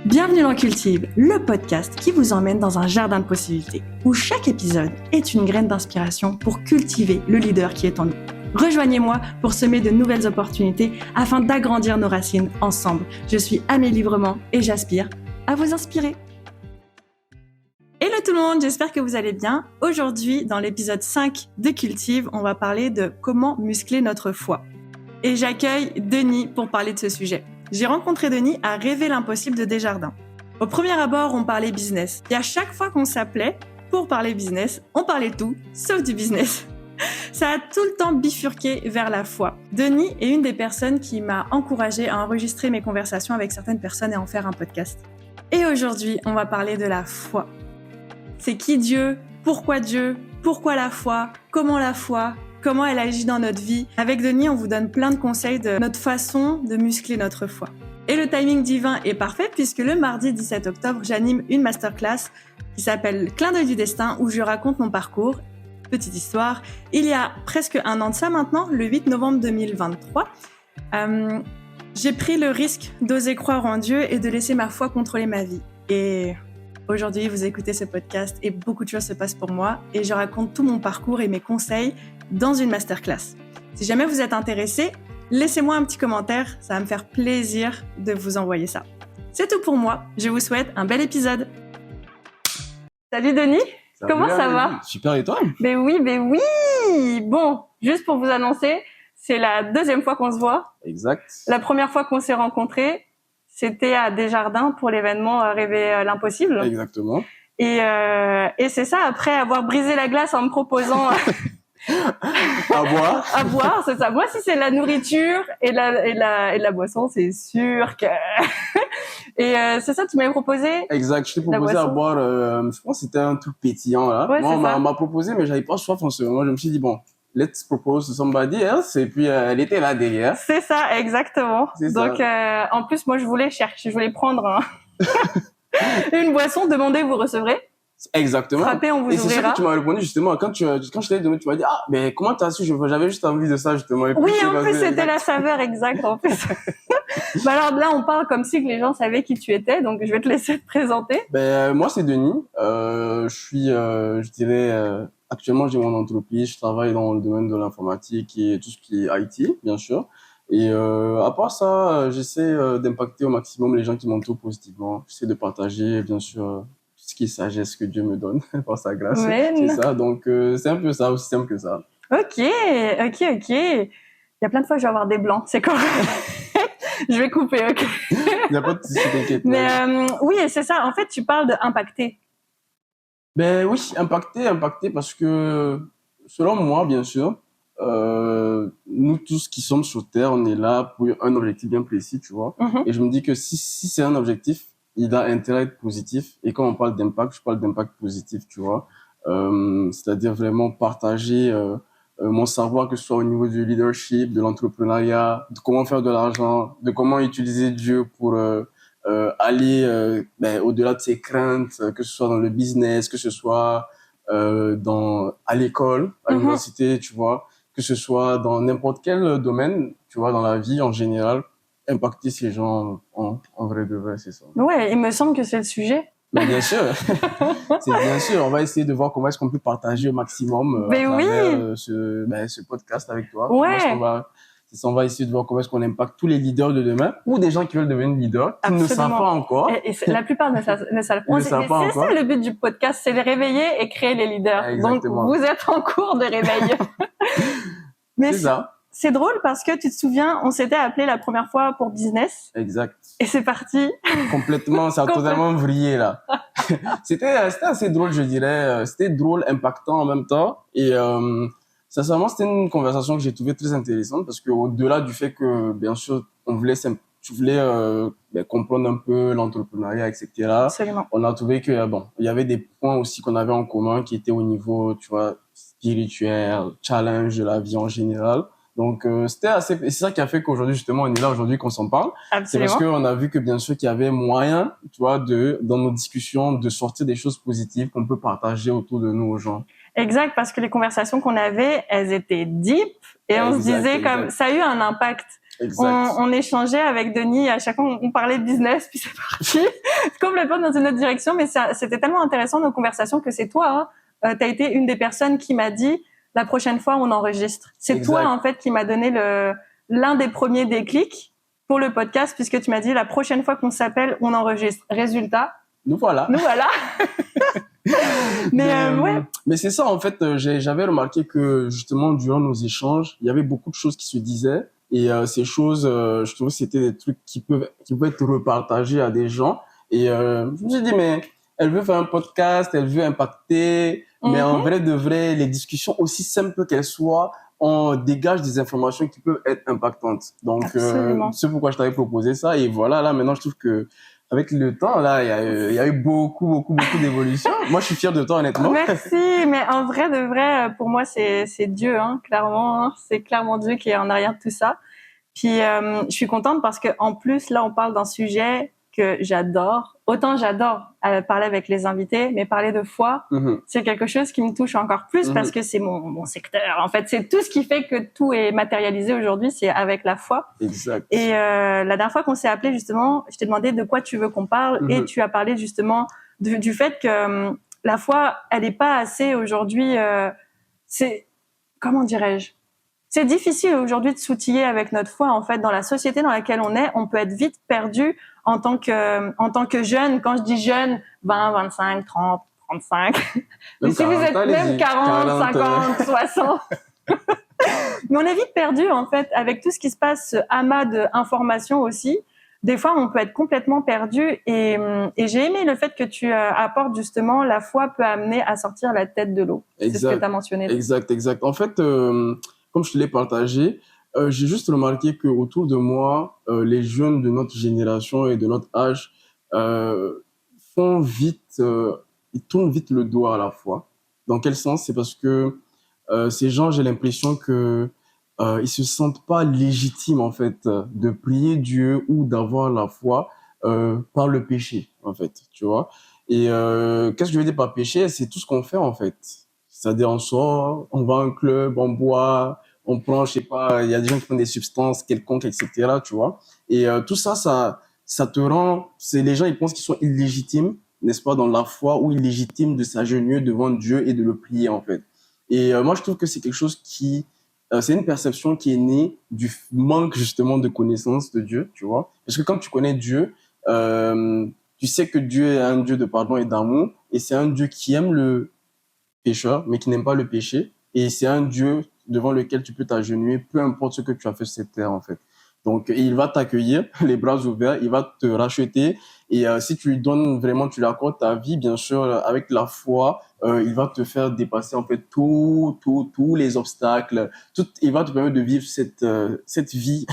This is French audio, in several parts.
Bienvenue dans Cultive, le podcast qui vous emmène dans un jardin de possibilités, où chaque épisode est une graine d'inspiration pour cultiver le leader qui est en nous. Rejoignez-moi pour semer de nouvelles opportunités afin d'agrandir nos racines ensemble. Je suis Amélie Vrement et j'aspire à vous inspirer. Hello tout le monde, j'espère que vous allez bien. Aujourd'hui, dans l'épisode 5 de Cultive, on va parler de comment muscler notre foi. Et j'accueille Denis pour parler de ce sujet. J'ai rencontré Denis à Rêver l'impossible de Desjardins. Au premier abord, on parlait business. Et à chaque fois qu'on s'appelait pour parler business, on parlait tout, sauf du business. Ça a tout le temps bifurqué vers la foi. Denis est une des personnes qui m'a encouragée à enregistrer mes conversations avec certaines personnes et en faire un podcast. Et aujourd'hui, on va parler de la foi. C'est qui Dieu? Pourquoi la foi? Comment la foi? Comment elle agit dans notre vie. Avec Denis, on vous donne plein de conseils de notre façon de muscler notre foi. Et le timing divin est parfait puisque le mardi 17 octobre, j'anime une masterclass qui s'appelle Clin d'œil du destin où je raconte mon parcours. Petite histoire, il y a presque un an de ça maintenant, le 8 novembre 2023, j'ai pris le risque d'oser croire en Dieu et de laisser ma foi contrôler ma vie. Et aujourd'hui, vous écoutez ce podcast et beaucoup de choses se passent pour moi et je raconte tout mon parcours et mes conseils dans une masterclass. Si jamais vous êtes intéressé, laissez-moi un petit commentaire, ça va me faire plaisir de vous envoyer ça. C'est tout pour moi, je vous souhaite un bel épisode. Salut Denis, comment ça va? Super, et toi? Ben oui. Bon, juste pour vous annoncer, c'est la deuxième fois qu'on se voit. Exact. La première fois qu'on s'est rencontrés, c'était à Desjardins pour l'événement Rêver l'impossible. Exactement. Et c'est ça, après avoir brisé la glace en me proposant à boire, c'est ça. Moi, si c'est la nourriture et la boisson, c'est sûr que et c'est ça, tu m'avais proposé. Exact, je t'ai proposé à boire, je pense que c'était un truc pétillant là. Ouais, moi, on m'a proposé, mais j'avais pas soif en ce moment. Je me suis dit bon, let's propose to somebody else, et puis elle était là derrière. C'est ça, exactement. Donc en plus, moi, je voulais prendre une boisson, demandez, vous recevrez. Exactement. Frappez, on vous ouvrira. Et c'est sûr que tu m'as répondu justement quand je t'ai donné, tu m'as dit mais comment t'as su? J'avais juste envie de ça justement. Oui, en plus c'était la saveur exacte en plus. Bah alors là on parle comme si que les gens savaient qui tu étais, donc je vais te laisser te présenter. Moi c'est Denis. Je suis, je dirais, actuellement j'ai mon entreprise. Je travaille dans le domaine de l'informatique et tout ce qui est IT, bien sûr. Et à part ça, j'essaie d'impacter au maximum les gens qui m'entourent positivement. J'essaie de partager, bien sûr, ce qui est sagesse que Dieu me donne par sa grâce. C'est ça. Donc c'est un peu ça, aussi simple que ça. Ok. Il y a plein de fois que je vais avoir des blancs, c'est correct. Je vais couper, ok. Il n'y a pas de souci, t'inquiète. Mais oui, c'est ça. En fait, tu parles de impacter. Ben oui, impacter parce que selon moi, bien sûr, nous tous qui sommes sur Terre, on est là pour un objectif bien précis, tu vois. Et je me dis que si c'est un objectif, il a intérêt à être positif. Et quand on parle d'impact, je parle d'impact positif, tu vois. C'est-à-dire vraiment partager mon savoir, que ce soit au niveau du leadership, de l'entrepreneuriat, de comment faire de l'argent, de comment utiliser Dieu pour aller au-delà de ses craintes, que ce soit dans le business, que ce soit à l'école, à l'université, tu vois, que ce soit dans n'importe quel domaine, tu vois, dans la vie en général. Impacter ces gens en vrai de vrai, c'est ça. Ouais, il me semble que c'est le sujet. Mais bien sûr, c'est bien sûr. On va essayer de voir comment est-ce qu'on peut partager au maximum à travers ce podcast avec toi. Ouais. On va essayer de voir comment est-ce qu'on impacte tous les leaders de demain ou des gens qui veulent devenir leaders, qui ne savent pas encore. Et la plupart ne savent pas. C'est ça le but du podcast, c'est de réveiller et créer les leaders. Exactement. Donc vous êtes en cours de réveil. Mais c'est ça. C'est drôle parce que tu te souviens, on s'était appelé la première fois pour business. Exact. Et c'est parti. Complètement, ça a totalement vrillé là. C'était assez drôle, je dirais. C'était drôle, impactant en même temps. Et sincèrement, c'était une conversation que j'ai trouvée très intéressante parce que au-delà du fait que, bien sûr, tu voulais comprendre un peu l'entrepreneuriat, etc. Absolument. On a trouvé que il y avait des points aussi qu'on avait en commun qui étaient au niveau, tu vois, spirituel, challenge de la vie en général. Donc c'est ça qui a fait qu'aujourd'hui justement on est là aujourd'hui qu'on s'en parle. Absolument. C'est parce qu'on a vu que bien sûr qu'il y avait moyen, tu vois, dans nos discussions de sortir des choses positives qu'on peut partager autour de nous aux gens. Exact, parce que les conversations qu'on avait, elles étaient deep et on se disait comme ça a eu un impact. Exact. On échangeait avec Denis, à chaque fois on parlait de business, puis c'est parti complètement dans une autre direction, mais c'était tellement intéressant nos conversations que c'est toi, t'as été une des personnes qui m'a dit la prochaine fois on enregistre. C'est Exact. toi en fait qui m'a donné l'un des premiers déclics pour le podcast, puisque tu m'as dit la prochaine fois qu'on s'appelle on enregistre. Résultat, nous voilà. Mais c'est ça en fait, j'avais remarqué que justement durant nos échanges il y avait beaucoup de choses qui se disaient. Et ces choses, je trouve que c'était des trucs qui peuvent être repartagés à des gens. Et je me suis dit, mais elle veut faire un podcast, elle veut impacter, mais en vrai de vrai, les discussions, aussi simples qu'elles soient, on dégage des informations qui peuvent être impactantes. Donc, c'est pourquoi je t'avais proposé ça. Et voilà, là, maintenant, je trouve que avec le temps, là, il y a eu beaucoup d'évolutions. Moi, je suis fier de toi, honnêtement. Merci, mais en vrai de vrai, pour moi, c'est Dieu, clairement. C'est clairement Dieu qui est en arrière de tout ça. Puis, je suis contente parce que en plus, là, on parle d'un sujet que j'adore. Autant j'adore parler avec les invités, mais parler de foi, c'est quelque chose qui me touche encore plus parce que c'est mon secteur. En fait, c'est tout ce qui fait que tout est matérialisé aujourd'hui, c'est avec la foi. Exact. Et la dernière fois qu'on s'est appelé, justement, je t'ai demandé de quoi tu veux qu'on parle et tu as parlé justement du fait que la foi, elle n'est pas assez aujourd'hui. C'est comment dirais-je? C'est difficile aujourd'hui de s'outiller avec notre foi. En fait, dans la société dans laquelle on peut être vite perdu en tant que jeune. Quand je dis jeune, 20, 25, 30, 35. Mais si vous êtes même 40, 50, 60. Mais on est vite perdu, en fait, avec tout ce qui se passe, ce amas d'informations aussi. Des fois, on peut être complètement perdu. Et j'ai aimé le fait que tu apportes justement la foi peut amener à sortir la tête de l'eau. C'est ce que tu as mentionné. Exact. En fait, comme je te l'ai partagé, j'ai juste remarqué que autour de moi, les jeunes de notre génération et de notre âge font vite, ils tournent vite le dos à la foi. Dans quel sens? C'est parce que ces gens, j'ai l'impression que ils se sentent pas légitimes en fait de prier Dieu ou d'avoir la foi par le péché en fait, tu vois. Et qu'est-ce que je veux dire par péché? C'est tout ce qu'on fait en fait. C'est-à-dire on sort, on va à un club, on boit, on prend, je sais pas, il y a des gens qui prennent des substances quelconques, etc. Tu vois. Et tout ça, ça te rend, c'est les gens ils pensent qu'ils sont illégitimes, n'est-ce pas, dans la foi ou illégitimes de s'agenouiller devant Dieu et de le prier en fait. Et moi, je trouve que c'est quelque chose qui, c'est une perception qui est née du manque justement de connaissance de Dieu, tu vois. Parce que quand tu connais Dieu, tu sais que Dieu est un Dieu de pardon et d'amour, et c'est un Dieu qui aime le pécheur, mais qui n'aime pas le péché, et c'est un Dieu devant lequel tu peux t'agenouiller, peu importe ce que tu as fait sur cette terre, en fait. Donc, il va t'accueillir, les bras ouverts, il va te racheter, et si tu lui donnes vraiment, tu lui accordes ta vie, bien sûr, avec la foi, il va te faire dépasser, en fait, tous les obstacles, il va te permettre de vivre cette vie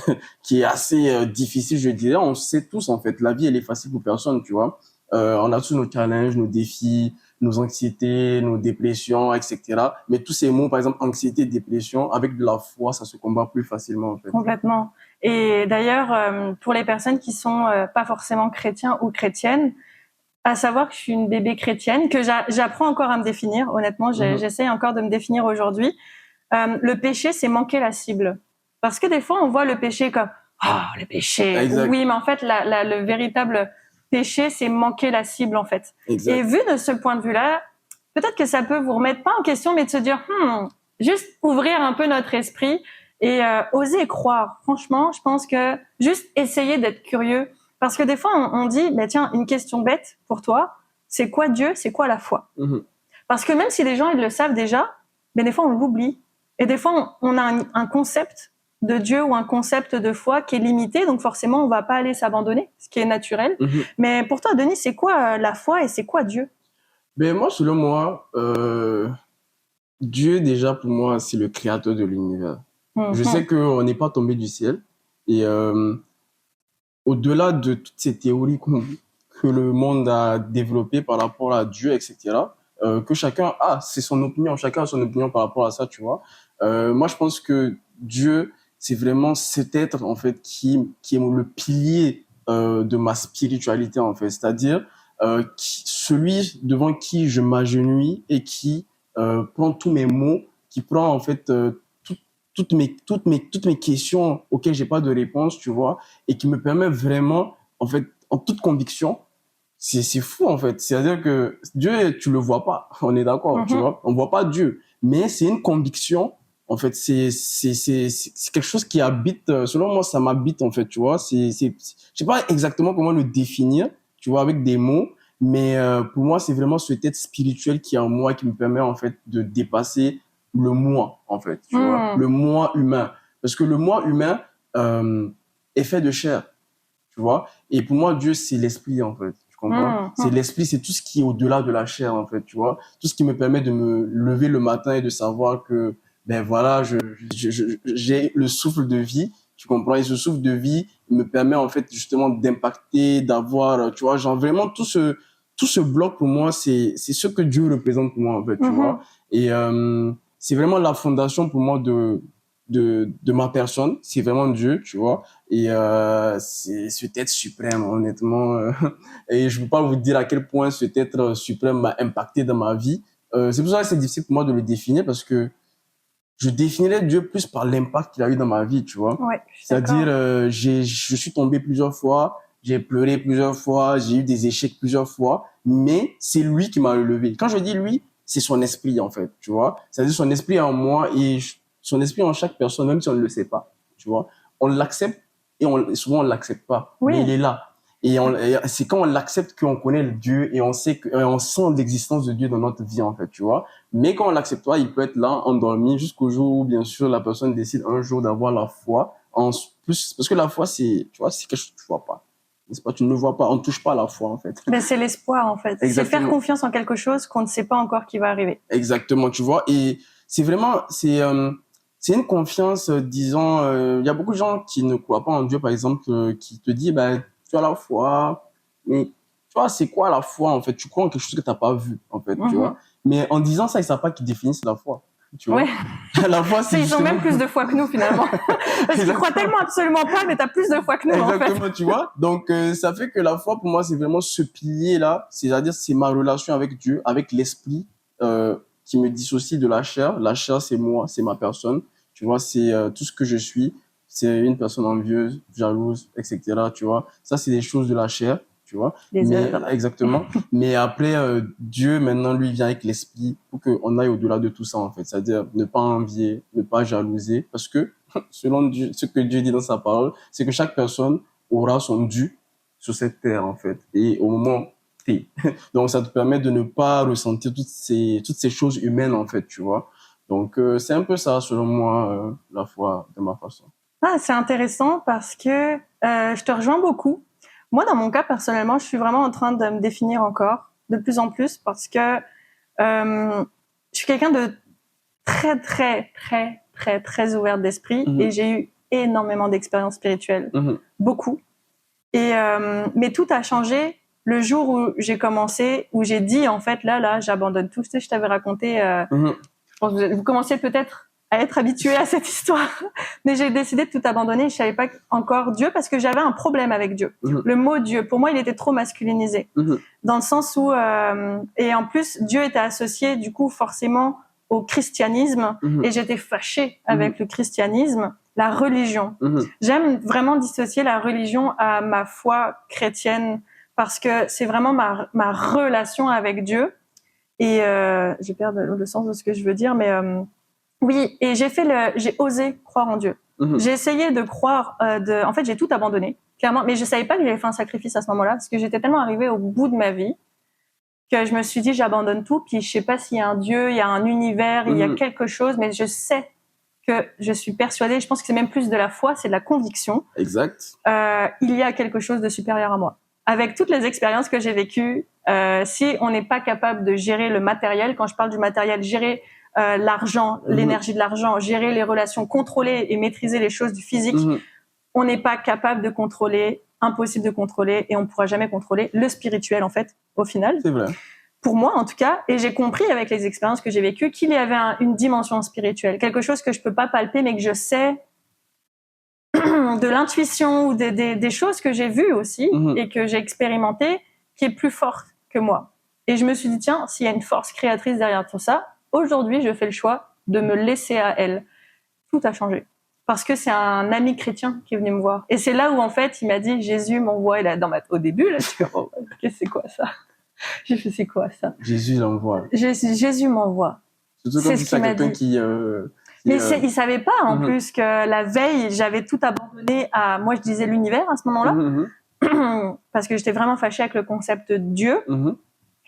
qui est assez difficile, je dirais. On sait tous, en fait, la vie, elle est facile pour personne, tu vois. On a tous nos challenges, nos défis, nos anxiétés, nos dépressions, etc. Mais tous ces mots, par exemple, anxiété, dépression, avec de la foi, ça se combat plus facilement, en fait. Complètement. Et d'ailleurs, pour les personnes qui sont pas forcément chrétiens ou chrétiennes, à savoir que je suis une bébé chrétienne, que j'apprends encore à me définir. Honnêtement, j'essaie encore de me définir aujourd'hui. Le péché, c'est manquer la cible. Parce que des fois, on voit le péché comme le péché. Exact. Oui, mais en fait, le véritable péché, c'est manquer la cible, en fait. Exact. Et vu de ce point de vue-là, peut-être que ça peut vous remettre pas en question, mais de se dire, juste ouvrir un peu notre esprit et oser croire. Franchement, je pense que juste essayer d'être curieux. Parce que des fois, on dit, tiens, une question bête pour toi, c'est quoi Dieu, c'est quoi la foi? Parce que même si les gens ils le savent déjà, mais des fois on l'oublie. Et des fois, on a un concept de Dieu ou un concept de foi qui est limité, donc forcément, on va pas aller s'abandonner, ce qui est naturel. Mais pour toi, Denis, c'est quoi la foi et c'est quoi Dieu? Ben moi, selon moi, Dieu, déjà, pour moi, c'est le créateur de l'univers. Je sais qu'on n'est pas tombé du ciel. Et au-delà de toutes ces théories que le monde a développées par rapport à Dieu, etc., que chacun a, c'est son opinion, chacun a son opinion par rapport à ça, tu vois. Moi, je pense que Dieu, c'est vraiment cet être, en fait, qui est le pilier de ma spiritualité, en fait. C'est-à-dire celui devant qui je m'agenouille et qui prend tous mes maux, qui prend, en fait, toutes mes questions auxquelles j'ai pas de réponse, tu vois, et qui me permet vraiment, en fait, en toute conviction, c'est fou, en fait. C'est-à-dire que Dieu, tu le vois pas. On est d'accord, tu vois. On voit pas Dieu. Mais c'est une conviction. En fait, c'est quelque chose qui habite, selon moi, ça m'habite, en fait, tu vois. Je sais pas exactement comment le définir, tu vois, avec des mots. Mais, pour moi, c'est vraiment cette tête spirituelle qui est en moi qui me permet, en fait, de dépasser le moi, en fait, tu vois. Le moi humain. Parce que le moi humain, est fait de chair, tu vois. Et pour moi, Dieu, c'est l'esprit, en fait. Tu comprends? C'est l'esprit, c'est tout ce qui est au-delà de la chair, en fait, tu vois. Tout ce qui me permet de me lever le matin et de savoir que, ben voilà, j'ai le souffle de vie, tu comprends? Et ce souffle de vie me permet, en fait, justement, d'impacter, d'avoir, tu vois, genre vraiment tout ce bloc pour moi, c'est ce que Dieu représente pour moi, en fait, tu vois. Et, c'est vraiment la fondation pour moi de ma personne. C'est vraiment Dieu, tu vois. Et c'est cet être suprême, honnêtement. Et je ne peux pas vous dire à quel point cet être suprême m'a impacté dans ma vie. C'est pour ça que c'est difficile pour moi de le définir parce que je définirais Dieu plus par l'impact qu'il a eu dans ma vie, tu vois. Ouais, C'est-à-dire, je suis tombé plusieurs fois, j'ai pleuré plusieurs fois, j'ai eu des échecs plusieurs fois, mais c'est lui qui m'a relevé. Quand je dis lui, c'est son esprit, en fait, tu vois. C'est-à-dire son esprit en moi et son esprit en chaque personne, même si on ne le sait pas, tu vois. On l'accepte et souvent on l'accepte pas, mais il est là. Et c'est quand on l'accepte qu'on connaît le Dieu et on sait on sent l'existence de Dieu dans notre vie, en fait, tu vois. Mais quand on l'accepte pas, il peut être là, endormi, jusqu'au jour où, bien sûr, la personne décide un jour d'avoir la foi. En plus, parce que la foi, c'est, tu vois, c'est quelque chose que tu vois pas. N'est-ce pas? Tu ne le vois pas. On ne touche pas à la foi, en fait. Mais c'est l'espoir, en fait. Exactement. C'est faire confiance en quelque chose qu'on ne sait pas encore qui va arriver. Exactement, tu vois. Et c'est vraiment, c'est une confiance, disons, il y a beaucoup de gens qui ne croient pas en Dieu, par exemple, qui te disent, ben, tu as la foi, mais tu vois, c'est quoi la foi, en fait? Tu crois en quelque chose que tu n'as pas vu, en fait, tu vois. Mais en disant ça, ils ne savent pas qu'ils définissent la foi, tu vois. La foi, c'est ils ont même plus de foi que nous, finalement. Parce qu'ils croient tellement absolument pas, mais tu as plus de foi que nous, exactement, en fait. Tu vois. Donc, ça fait que la foi, pour moi, c'est vraiment ce pilier-là. C'est-à-dire, c'est ma relation avec Dieu, avec l'esprit, qui me dissocie de la chair. La chair, c'est moi, c'est ma personne. Tu vois, c'est tout ce que je suis. C'est une personne envieuse, jalouse, etc. Tu vois, ça, c'est des choses de la chair, tu vois. Exactement. Mais après, Dieu, maintenant, lui, vient avec l'esprit pour qu'on aille au-delà de tout ça, en fait. C'est-à-dire ne pas envier, ne pas jalouser. Parce que, selon Dieu, ce que Dieu dit dans sa parole, c'est que chaque personne aura son dû sur cette terre, en fait. Et au moment T. Donc, ça te permet de ne pas ressentir toutes ces choses humaines, en fait, tu vois. Donc, c'est un peu ça, selon moi, la foi de ma façon. Ah, c'est intéressant parce que je te rejoins beaucoup. Moi, dans mon cas, personnellement, je suis vraiment en train de me définir encore de plus en plus parce que je suis quelqu'un de très, très, très, très, très ouverte d'esprit et j'ai eu énormément d'expériences spirituelles. Beaucoup. Et, mais tout a changé le jour où j'ai commencé, où j'ai dit, en fait, là, j'abandonne tout. Tu sais, je t'avais raconté, je pense que vous commenciez peut-être à être habitué à cette histoire. Mais j'ai décidé de tout abandonner. Je savais pas encore Dieu parce que j'avais un problème avec Dieu. Le mot Dieu, pour moi, il était trop masculinisé. Dans le sens où, et en plus, Dieu était associé, du coup, forcément au christianisme. Et j'étais fâchée avec le christianisme, la religion. J'aime vraiment dissocier la religion à ma foi chrétienne parce que c'est vraiment ma relation avec Dieu. Et j'ai perdu le sens de ce que je veux dire, mais oui, et j'ai osé croire en Dieu. J'ai essayé de croire, en fait, j'ai tout abandonné, clairement, mais je savais pas que j'avais fait un sacrifice à ce moment-là, parce que j'étais tellement arrivée au bout de ma vie que je me suis dit, j'abandonne tout, puis je sais pas s'il y a un Dieu, il y a un univers, il y a quelque chose, mais je sais que je suis persuadée, je pense que c'est même plus de la foi, c'est de la conviction. Exact. Il y a quelque chose de supérieur à moi. Avec toutes les expériences que j'ai vécues, si on n'est pas capable de gérer le matériel, quand je parle du matériel, gérer l'argent, l'énergie de l'argent, gérer les relations, contrôler et maîtriser les choses du physique, on n'est pas capable de contrôler, impossible de contrôler, et on ne pourra jamais contrôler le spirituel, en fait, au final. C'est vrai. Pour moi, en tout cas, et j'ai compris avec les expériences que j'ai vécues qu'il y avait une dimension spirituelle, quelque chose que je peux pas palper, mais que je sais, de l'intuition ou des choses que j'ai vues aussi et que j'ai expérimentées, qui est plus forte que moi. Et je me suis dit, tiens, s'il y a une force créatrice derrière tout ça, aujourd'hui, je fais le choix de me laisser à elle. tout a changé. Parce que c'est un ami chrétien qui est venu me voir. Et c'est là où, en fait, il m'a dit, Jésus m'envoie. Et là, au début, là, je suis comme, oh, c'est quoi ça? J'ai fait, c'est quoi ça? Jésus l'envoie. Jésus m'envoie. Surtout comme si c'est quelqu'un qui mais il savait pas, en plus, que la veille, j'avais tout abandonné à, moi, je disais l'univers à ce moment-là. Parce que j'étais vraiment fâchée avec le concept de Dieu.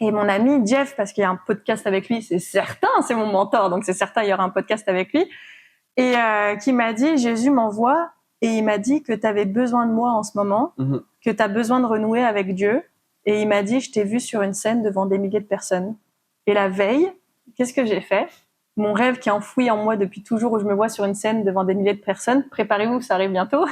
Et mon ami Jeff, parce qu'il y a un podcast avec lui, c'est certain, c'est mon mentor, donc c'est certain, il y aura un podcast avec lui. Et qui m'a dit, Jésus m'envoie, et il m'a dit que tu avais besoin de moi en ce moment, que tu as besoin de renouer avec Dieu. Et il m'a dit, je t'ai vu sur une scène devant des milliers de personnes. Et la veille, qu'est-ce que j'ai fait? Mon rêve qui est enfoui en moi depuis toujours, où je me vois sur une scène devant des milliers de personnes, préparez-vous, ça arrive bientôt.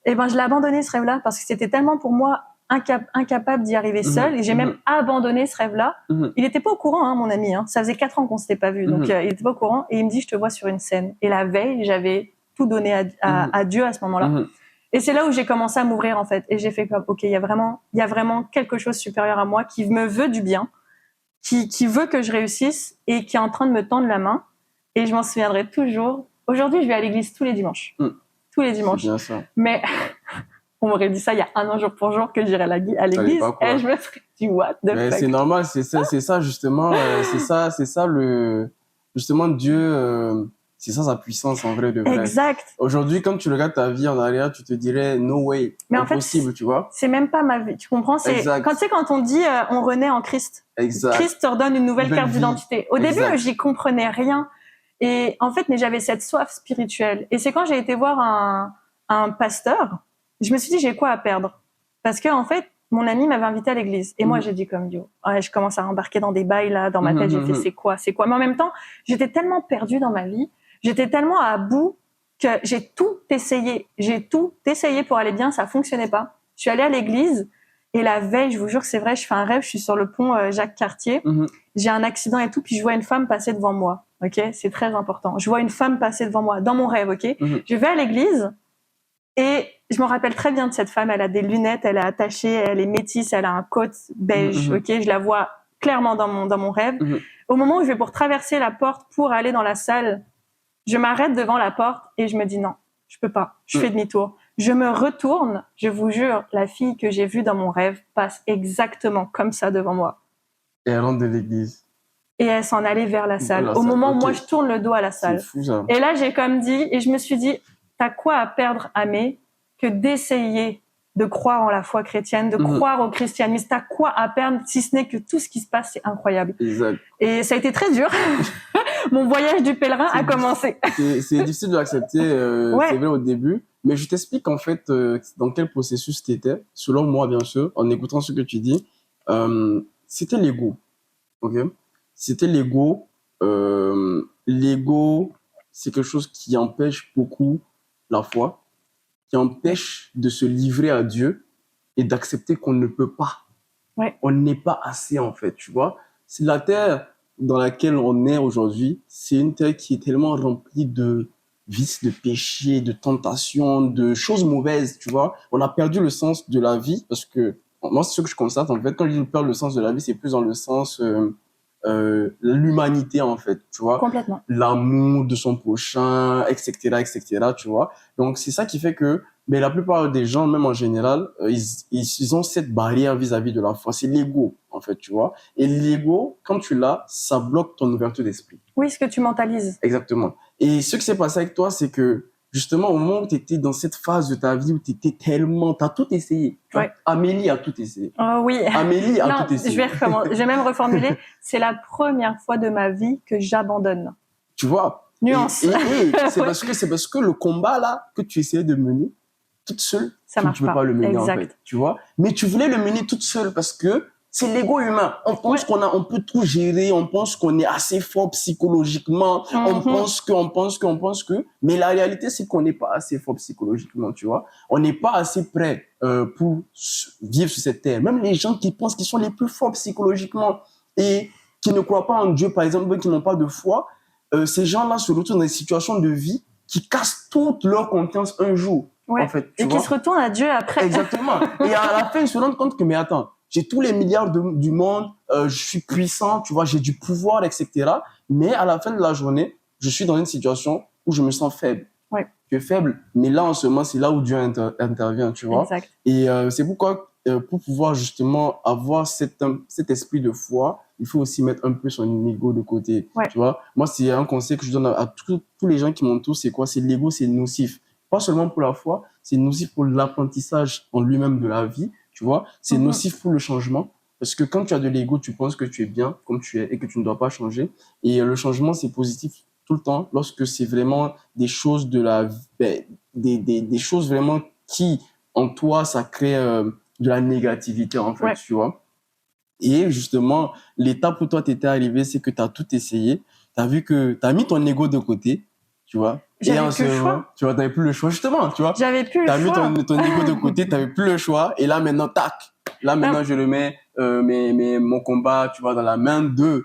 Et ben, je l'ai abandonné, ce rêve-là, parce que c'était tellement pour moi incapable d'y arriver seul, et j'ai même abandonné ce rêve-là. Il était pas au courant, hein, mon ami, hein. Ça faisait 4 ans qu'on s'était pas vu, donc il était pas au courant, et il me dit, je te vois sur une scène. Et la veille, j'avais tout donné à Dieu à ce moment-là. Et c'est là où j'ai commencé à m'ouvrir, en fait, et j'ai fait comme, ok, il y a vraiment quelque chose supérieur à moi qui me veut du bien, qui veut que je réussisse, et qui est en train de me tendre la main, et je m'en souviendrai toujours. Aujourd'hui, je vais à l'église tous les dimanches. Tous les dimanches. C'est bien ça. Mais on m'aurait dit ça il y a 1 an jour pour jour que j'irais à l'église, et je me serais dit what the fuck. C'est normal, c'est ça justement, c'est ça justement Dieu, c'est ça sa puissance en vrai de vrai. Exact. Aujourd'hui, quand tu regardes ta vie en arrière, tu te dirais no way, mais impossible, en fait, tu vois. C'est même pas ma vie, tu comprends? C'est quand on dit on renaît en Christ. Exact. Christ te redonne une nouvelle carte d'identité. Au début, j'y comprenais rien. Et en fait, mais j'avais cette soif spirituelle. Et c'est quand j'ai été voir un pasteur, je me suis dit, j'ai quoi à perdre? Parce que, en fait, mon ami m'avait invité à l'église. Et moi, j'ai dit comme yo, ouais, je commence à embarquer dans des bails, là, dans ma tête, j'ai fait, c'est quoi? Mais en même temps, j'étais tellement perdue dans ma vie, j'étais tellement à bout que j'ai tout essayé. J'ai tout essayé pour aller bien, ça fonctionnait pas. Je suis allée à l'église, et la veille, je vous jure que c'est vrai, je fais un rêve, je suis sur le pont Jacques-Cartier, j'ai un accident et tout, puis je vois une femme passer devant moi. Ok, c'est très important. Je vois une femme passer devant moi, dans mon rêve, ok. Je vais à l'église, et je me rappelle très bien de cette femme. Elle a des lunettes, elle est attachée, elle est métisse, elle a un coat beige, ok. Je la vois clairement dans mon rêve. Au moment où je vais pour traverser la porte pour aller dans la salle, je m'arrête devant la porte et je me dis non, je peux pas. Je fais demi-tour. Je me retourne, je vous jure, la fille que j'ai vue dans mon rêve passe exactement comme ça devant moi. Et elle rentre de l'église. Et elle s'en allait vers la salle. Au moment où moi, je tourne le dos à la salle. C'est fou, ça. Et là, j'ai comme dit, et je me suis dit, t'as quoi à perdre, Amé, que d'essayer de croire en la foi chrétienne, de croire au christianisme. T'as quoi à perdre, si ce n'est que tout ce qui se passe, c'est incroyable. Exact. Et ça a été très dur. Mon voyage du pèlerin a commencé. C'est difficile de l'accepter, c'est vrai au début. Mais je t'explique en fait dans quel processus t'étais. Selon moi, bien sûr, en écoutant ce que tu dis, c'était l'ego. Ok? C'était l'ego. L'ego, c'est quelque chose qui empêche beaucoup la foi, qui empêche de se livrer à Dieu et d'accepter qu'on ne peut pas. Ouais. On n'est pas assez, en fait, tu vois. C'est la terre dans laquelle on est aujourd'hui. C'est une terre qui est tellement remplie de vices, de péchés, de tentations, de choses mauvaises, tu vois. On a perdu le sens de la vie parce que, moi, c'est ce que je constate, en fait. Quand je dis perdre le sens de la vie, c'est plus dans le sens... l'humanité en fait, tu vois. Complètement. L'amour de son prochain, etc., tu vois. Donc c'est ça qui fait que, mais la plupart des gens, même en général, ils ont cette barrière vis-à-vis de la foi. C'est l'ego en fait, tu vois. Et l'ego, quand tu l'as, ça bloque ton ouverture d'esprit. Oui, ce que tu mentalises. Exactement. Et ce qui s'est passé avec toi, c'est que justement, au moment où tu étais dans cette phase de ta vie où tu étais t'as tout essayé. Ouais. Amélie a tout essayé. Oh oui. Amélie a tout essayé. Je vais même reformuler. C'est la première fois de ma vie que j'abandonne. Tu vois. Nuance. Et c'est parce que le combat là que tu essayais de mener toute seule, tu ne peux pas le mener en fait. Tu vois. Mais tu voulais le mener toute seule parce que c'est l'ego humain. On pense on peut tout gérer, on pense qu'on est assez fort psychologiquement, on pense que, mais la réalité, c'est qu'on n'est pas assez fort psychologiquement, tu vois. On n'est pas assez prêt, pour vivre sur cette terre. Même les gens qui pensent qu'ils sont les plus forts psychologiquement et qui ne croient pas en Dieu, par exemple, qui n'ont pas de foi, ces gens-là se retrouvent dans des situations de vie qui cassent toute leur confiance un jour, en fait. Et qui se retournent à Dieu après. Exactement. Et à la fin, ils se rendent compte que, mais attends, j'ai tous les milliards du monde, je suis puissant, tu vois, j'ai du pouvoir, etc. Mais à la fin de la journée, je suis dans une situation où je me sens faible. Ouais. Tu es faible, mais là, en ce moment, c'est là où Dieu intervient, tu vois. Exact. Et c'est pourquoi, pour pouvoir justement avoir cet esprit de foi, il faut aussi mettre un peu son ego de côté, Ouais. tu vois. Moi, c'est un conseil que je donne à tous les gens qui m'entourent, c'est quoi? C'est l'ego, c'est nocif. Pas seulement pour la foi, c'est nocif pour l'apprentissage en lui-même de la vie, tu vois. C'est nocif pour le changement. Parce que quand tu as de l'ego, tu penses que tu es bien comme tu es et que tu ne dois pas changer. Et le changement, c'est positif tout le temps lorsque c'est vraiment des choses de la des choses vraiment qui en toi ça crée de la négativité en fait, tu vois. Et justement, l'étape où toi t'étais arrivé, c'est que tu as tout essayé, tu as vu que tu as mis ton ego de côté, tu vois. J'avais et en plus le choix. tu vois, t'avais plus le choix justement, tu vois. J'avais plus le choix. T'as mis ton ego de côté, t'avais plus le choix et là maintenant tac. Là maintenant je le mets mon combat, tu vois, dans la main de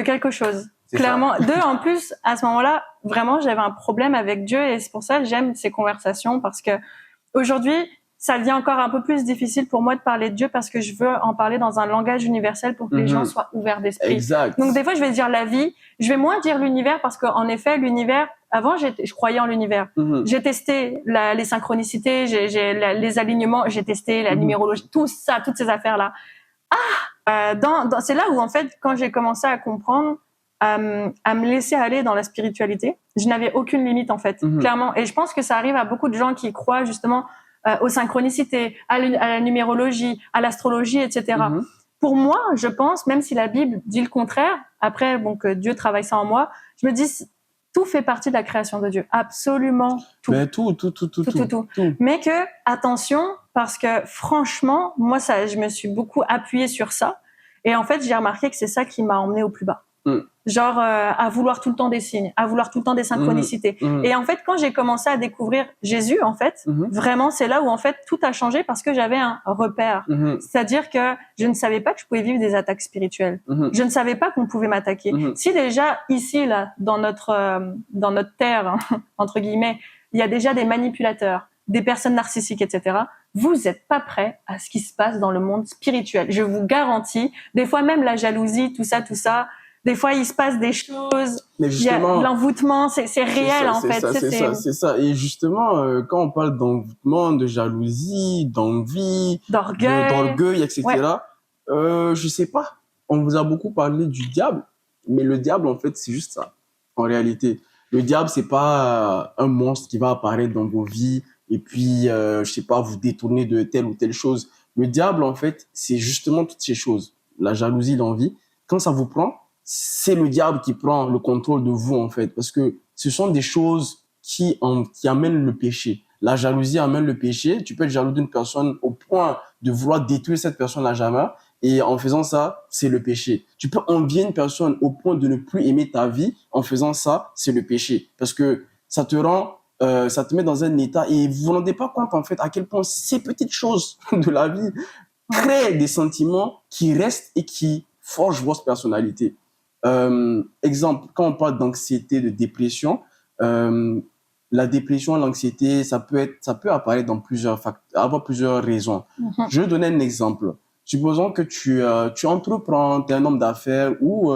quelque chose. C'est clairement. En plus, à ce moment-là, vraiment, j'avais un problème avec Dieu et c'est pour ça que j'aime ces conversations parce que aujourd'hui, ça devient encore un peu plus difficile pour moi de parler de Dieu parce que je veux en parler dans un langage universel pour que les gens soient ouverts d'esprit. Exact. Donc des fois, je vais dire la vie, je vais moins dire l'univers parce qu'en effet, l'univers, avant, je croyais en l'univers. J'ai testé les synchronicités, les alignements, j'ai testé la numérologie, tout ça, toutes ces affaires-là. C'est là où, en fait, quand j'ai commencé à comprendre, à me laisser aller dans la spiritualité, je n'avais aucune limite, en fait, clairement. Et je pense que ça arrive à beaucoup de gens qui croient justement aux synchronicités, à la numérologie, à l'astrologie, etc. Pour moi, je pense, même si la Bible dit le contraire, après, bon, que Dieu travaille ça en moi, je me dis, tout fait partie de la création de Dieu. Absolument tout. Mais tout. Mais que, attention, parce que franchement, moi, je me suis beaucoup appuyée sur ça. Et en fait, j'ai remarqué que c'est ça qui m'a emmenée au plus bas. Genre, à vouloir tout le temps des signes, à vouloir tout le temps des synchronicités. Et en fait, quand j'ai commencé à découvrir Jésus, en fait, vraiment, c'est là où, en fait, tout a changé parce que j'avais un repère. C'est-à-dire que je ne savais pas que je pouvais vivre des attaques spirituelles. Je ne savais pas qu'on pouvait m'attaquer. Si déjà, ici, là, dans notre terre, hein, entre guillemets, il y a déjà des manipulateurs, des personnes narcissiques, etc. Vous n'êtes pas prêts à ce qui se passe dans le monde spirituel. Je vous garantis. Des fois, même la jalousie, tout ça. Des fois, il se passe des choses. Mais justement, il y a l'envoûtement, c'est réel en fait. C'est ça. Et justement, quand on parle d'envoûtement, de jalousie, d'envie, d'orgueil, etc. Je sais pas. On vous a beaucoup parlé du diable, mais le diable en fait c'est juste ça. En réalité, le diable c'est pas un monstre qui va apparaître dans vos vies et puis je sais pas vous détourner de telle ou telle chose. Le diable en fait c'est justement toutes ces choses. La jalousie, l'envie. Quand ça vous prend, c'est le diable qui prend le contrôle de vous, en fait, parce que ce sont des choses qui amènent le péché. La jalousie amène le péché. Tu peux être jaloux d'une personne au point de vouloir détruire cette personne à jamais. Et en faisant ça, c'est le péché. Tu peux envier une personne au point de ne plus aimer ta vie. En faisant ça, c'est le péché. Parce que ça te met dans un état et vous vous rendez pas compte, en fait, à quel point ces petites choses de la vie créent des sentiments qui restent et qui forgent votre personnalité. Exemple, quand on parle d'anxiété, de dépression, la dépression, l'anxiété, ça peut apparaître dans avoir plusieurs raisons. Je vais donner un exemple. Supposons que tu entreprends, tu es un homme d'affaires ou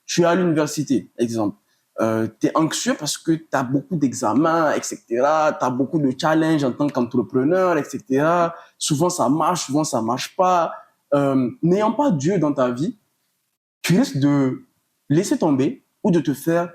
tu es à l'université, exemple. Tu es anxieux parce que tu as beaucoup d'examens, etc. Tu as beaucoup de challenges en tant qu'entrepreneur, etc. Souvent, ça marche, souvent, ça marche pas. N'ayant pas Dieu dans ta vie, tu risques de laisser tomber ou de te faire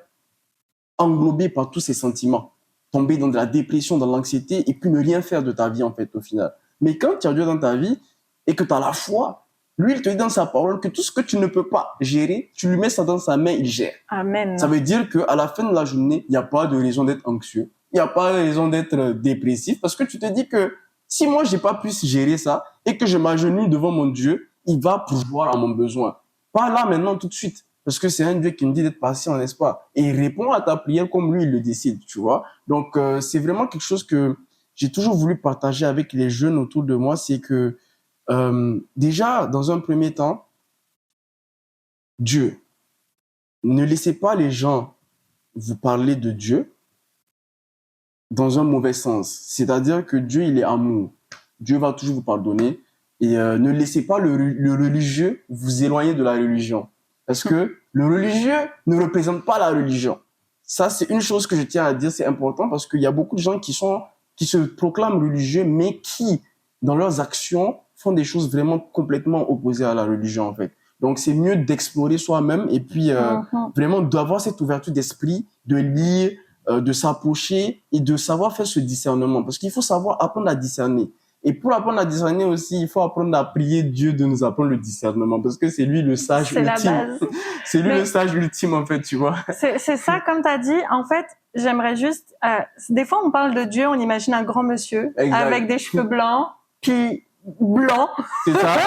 englober par tous ces sentiments, tomber dans de la dépression, dans l'anxiété et puis ne rien faire de ta vie en fait au final. Mais quand tu as Dieu dans ta vie et que tu as la foi, lui il te dit dans sa parole que tout ce que tu ne peux pas gérer, tu lui mets ça dans sa main, il gère. Amen. Ça veut dire qu'à la fin de la journée, il n'y a pas de raison d'être anxieux, il n'y a pas de raison d'être dépressif parce que tu te dis que si moi j'ai pas pu gérer ça et que je m'agenouille devant mon Dieu, il va pourvoir à mon besoin. Pas là, maintenant, tout de suite. Parce que c'est un Dieu qui me dit d'être patient, n'est-ce pas? Et il répond à ta prière comme lui, il le décide, tu vois. Donc, c'est vraiment quelque chose que j'ai toujours voulu partager avec les jeunes autour de moi. C'est que, déjà, dans un premier temps, Dieu. Ne laissez pas les gens vous parler de Dieu dans un mauvais sens. C'est-à-dire que Dieu, il est amour. Dieu va toujours vous pardonner. Et ne laissez pas le religieux vous éloigner de la religion. Parce que le religieux ne représente pas la religion. Ça, c'est une chose que je tiens à dire, c'est important parce qu'il y a beaucoup de gens qui se proclament religieux, mais qui, dans leurs actions, font des choses vraiment complètement opposées à la religion, en fait. Donc, c'est mieux d'explorer soi-même et puis vraiment d'avoir cette ouverture d'esprit, de lire, de s'approcher et de savoir faire ce discernement. Parce qu'il faut savoir apprendre à discerner. Et pour apprendre à discerner aussi, il faut apprendre à prier Dieu de nous apprendre le discernement parce que c'est lui le sage ultime. C'est la base. C'est lui le sage ultime, en fait, tu vois. C'est ça, comme tu as dit. En fait, j'aimerais juste... des fois, on parle de Dieu, on imagine un grand monsieur avec des cheveux blancs, puis blancs. C'est ça.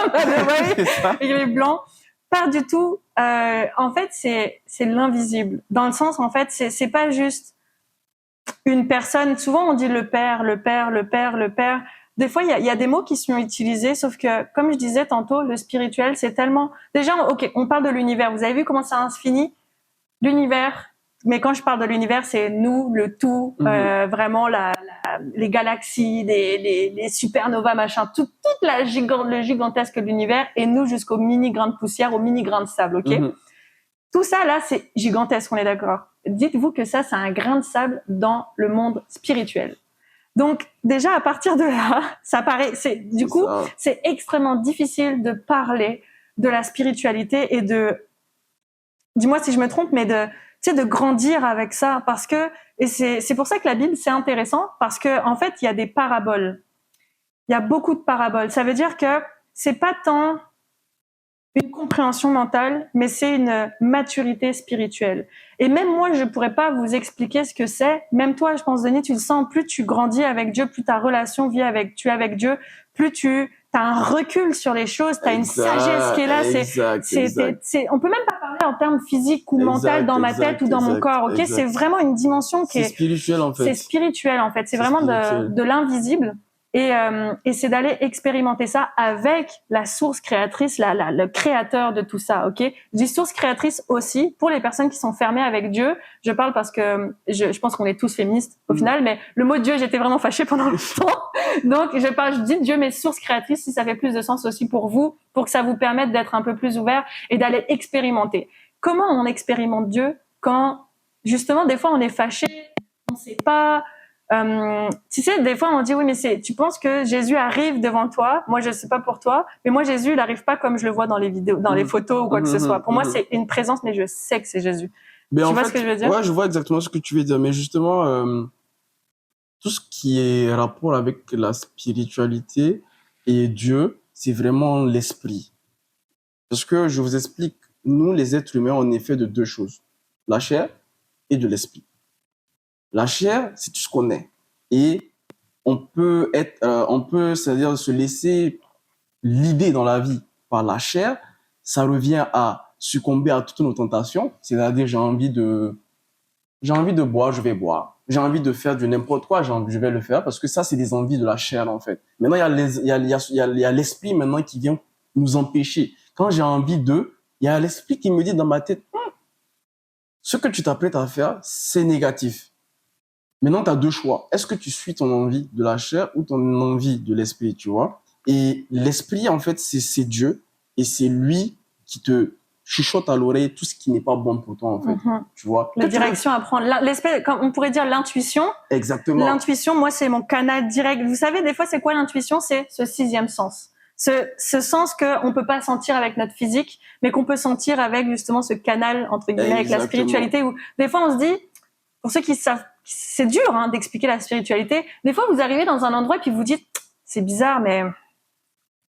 C'est ça. Il est blanc. Pas du tout. En fait, c'est l'invisible. Dans le sens, en fait, c'est pas juste une personne. Souvent, on dit le père, le père, le père, le père. Des fois, il y a des mots qui sont utilisés, sauf que, comme je disais tantôt, le spirituel, c'est tellement... Déjà, ok, on parle de l'univers. Vous avez vu comment ça se finit? L'univers, mais quand je parle de l'univers, c'est nous, le tout, vraiment les galaxies, les supernovas, machin, toute le gigantesque de l'univers, et nous jusqu'au mini grain de poussière, au mini grain de sable, ok? Tout ça, là, c'est gigantesque, on est d'accord. Dites-vous que ça, c'est un grain de sable dans le monde spirituel. Donc, déjà, à partir de là, ça paraît, c'est extrêmement difficile de parler de la spiritualité et dis-moi si je me trompe, mais de grandir avec ça, parce que, et c'est pour ça que la Bible, c'est intéressant, parce que, en fait, il y a des paraboles. Il y a beaucoup de paraboles. Ça veut dire que c'est pas tant une compréhension mentale, mais c'est une maturité spirituelle. Et même moi, je pourrais pas vous expliquer ce que c'est. Même toi, je pense, Denis, tu le sens, plus tu grandis avec Dieu, plus ta relation tu es avec Dieu, plus t'as un recul sur les choses, t'as une sagesse qui est là. On peut même pas parler en termes physiques ou mentaux dans ma tête ou dans mon corps, ok? C'est vraiment une dimension qui est spirituelle, en fait. C'est spirituel, en fait. C'est vraiment de l'invisible. Et c'est d'aller expérimenter ça avec la source créatrice, le créateur de tout ça, ok? Je dis source créatrice aussi pour les personnes qui sont fermées avec Dieu. Je parle parce que je pense qu'on est tous féministes au final, mais le mot Dieu, j'étais vraiment fâchée pendant longtemps. Donc je dis Dieu, mais source créatrice, si ça fait plus de sens aussi pour vous, pour que ça vous permette d'être un peu plus ouvert et d'aller expérimenter. Comment on expérimente Dieu quand justement des fois on est fâché, on sait pas. Tu sais, des fois on dit oui, mais tu penses que Jésus arrive devant toi. Moi, je sais pas pour toi, mais moi Jésus, il arrive pas comme je le vois dans les vidéos, dans les photos ou quoi que ce soit. Pour moi, c'est une présence, mais je sais que c'est Jésus. Mais tu vois ce que je veux dire? Ouais, je vois exactement ce que tu veux dire. Mais justement, tout ce qui est rapport avec la spiritualité et Dieu, c'est vraiment l'esprit. Parce que je vous explique, nous les êtres humains, on est fait de deux choses, la chair et de l'esprit. La chair, c'est tout ce qu'on est. Et on peut c'est-à-dire se laisser l'idée dans la vie par la chair. Ça revient à succomber à toutes nos tentations. C'est-à-dire, j'ai envie de boire, je vais boire. J'ai envie de faire du n'importe quoi, je vais le faire parce que ça, c'est des envies de la chair, en fait. Maintenant, il y a l'esprit maintenant qui vient nous empêcher. Quand j'ai envie il y a l'esprit qui me dit dans ma tête, ce que tu t'apprêtes à faire, c'est négatif. Maintenant, tu as deux choix. Est-ce que tu suis ton envie de la chair ou ton envie de l'esprit, tu vois? Et l'esprit, en fait, c'est Dieu. Et c'est lui qui te chuchote à l'oreille tout ce qui n'est pas bon pour toi, en fait. Tu vois? La direction à prendre. L'espèce, on pourrait dire l'intuition. Exactement. L'intuition, moi, c'est mon canal direct. Vous savez, des fois, c'est quoi l'intuition? C'est ce sixième sens. Ce sens qu'on peut pas sentir avec notre physique, mais qu'on peut sentir avec, justement, ce canal, entre guillemets, avec la spiritualité où, des fois, on se dit, pour ceux qui savent, c'est dur, hein, d'expliquer la spiritualité. Des fois, vous arrivez dans un endroit et puis vous dites, c'est bizarre, mais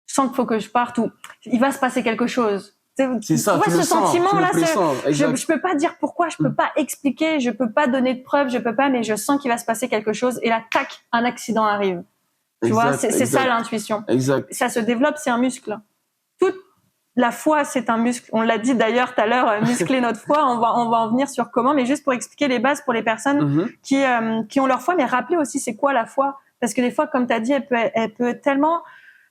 je sens qu'il faut que je parte ou il va se passer quelque chose. C'est ça, tu vois, ce sentiment-là, je peux pas dire pourquoi, je peux pas expliquer, je peux pas donner de preuves, mais je sens qu'il va se passer quelque chose et là, tac, un accident arrive. Tu vois, c'est ça l'intuition. Exact. Ça se développe, c'est un muscle. Toute la foi, c'est un muscle. On l'a dit d'ailleurs tout à l'heure, muscler notre foi. On va en venir sur comment, mais juste pour expliquer les bases pour les personnes qui ont leur foi, mais rappeler aussi c'est quoi la foi, parce que des fois, comme tu as dit, elle peut tellement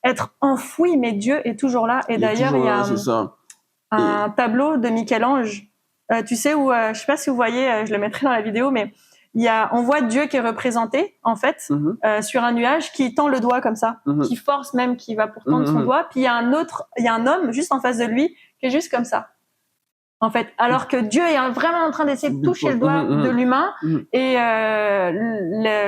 être enfouie, mais Dieu est toujours là. Et d'ailleurs, il y a un tableau de Michel-Ange, tu sais, où je sais pas si vous voyez, je le mettrai dans la vidéo, mais on voit Dieu qui est représenté en fait sur un nuage, qui tend le doigt comme ça, qui force même, qui va pour tendre son doigt. Puis il y a un homme juste en face de lui qui est juste comme ça. en fait, alors que Dieu est vraiment en train d'essayer de toucher le doigt de l'humain et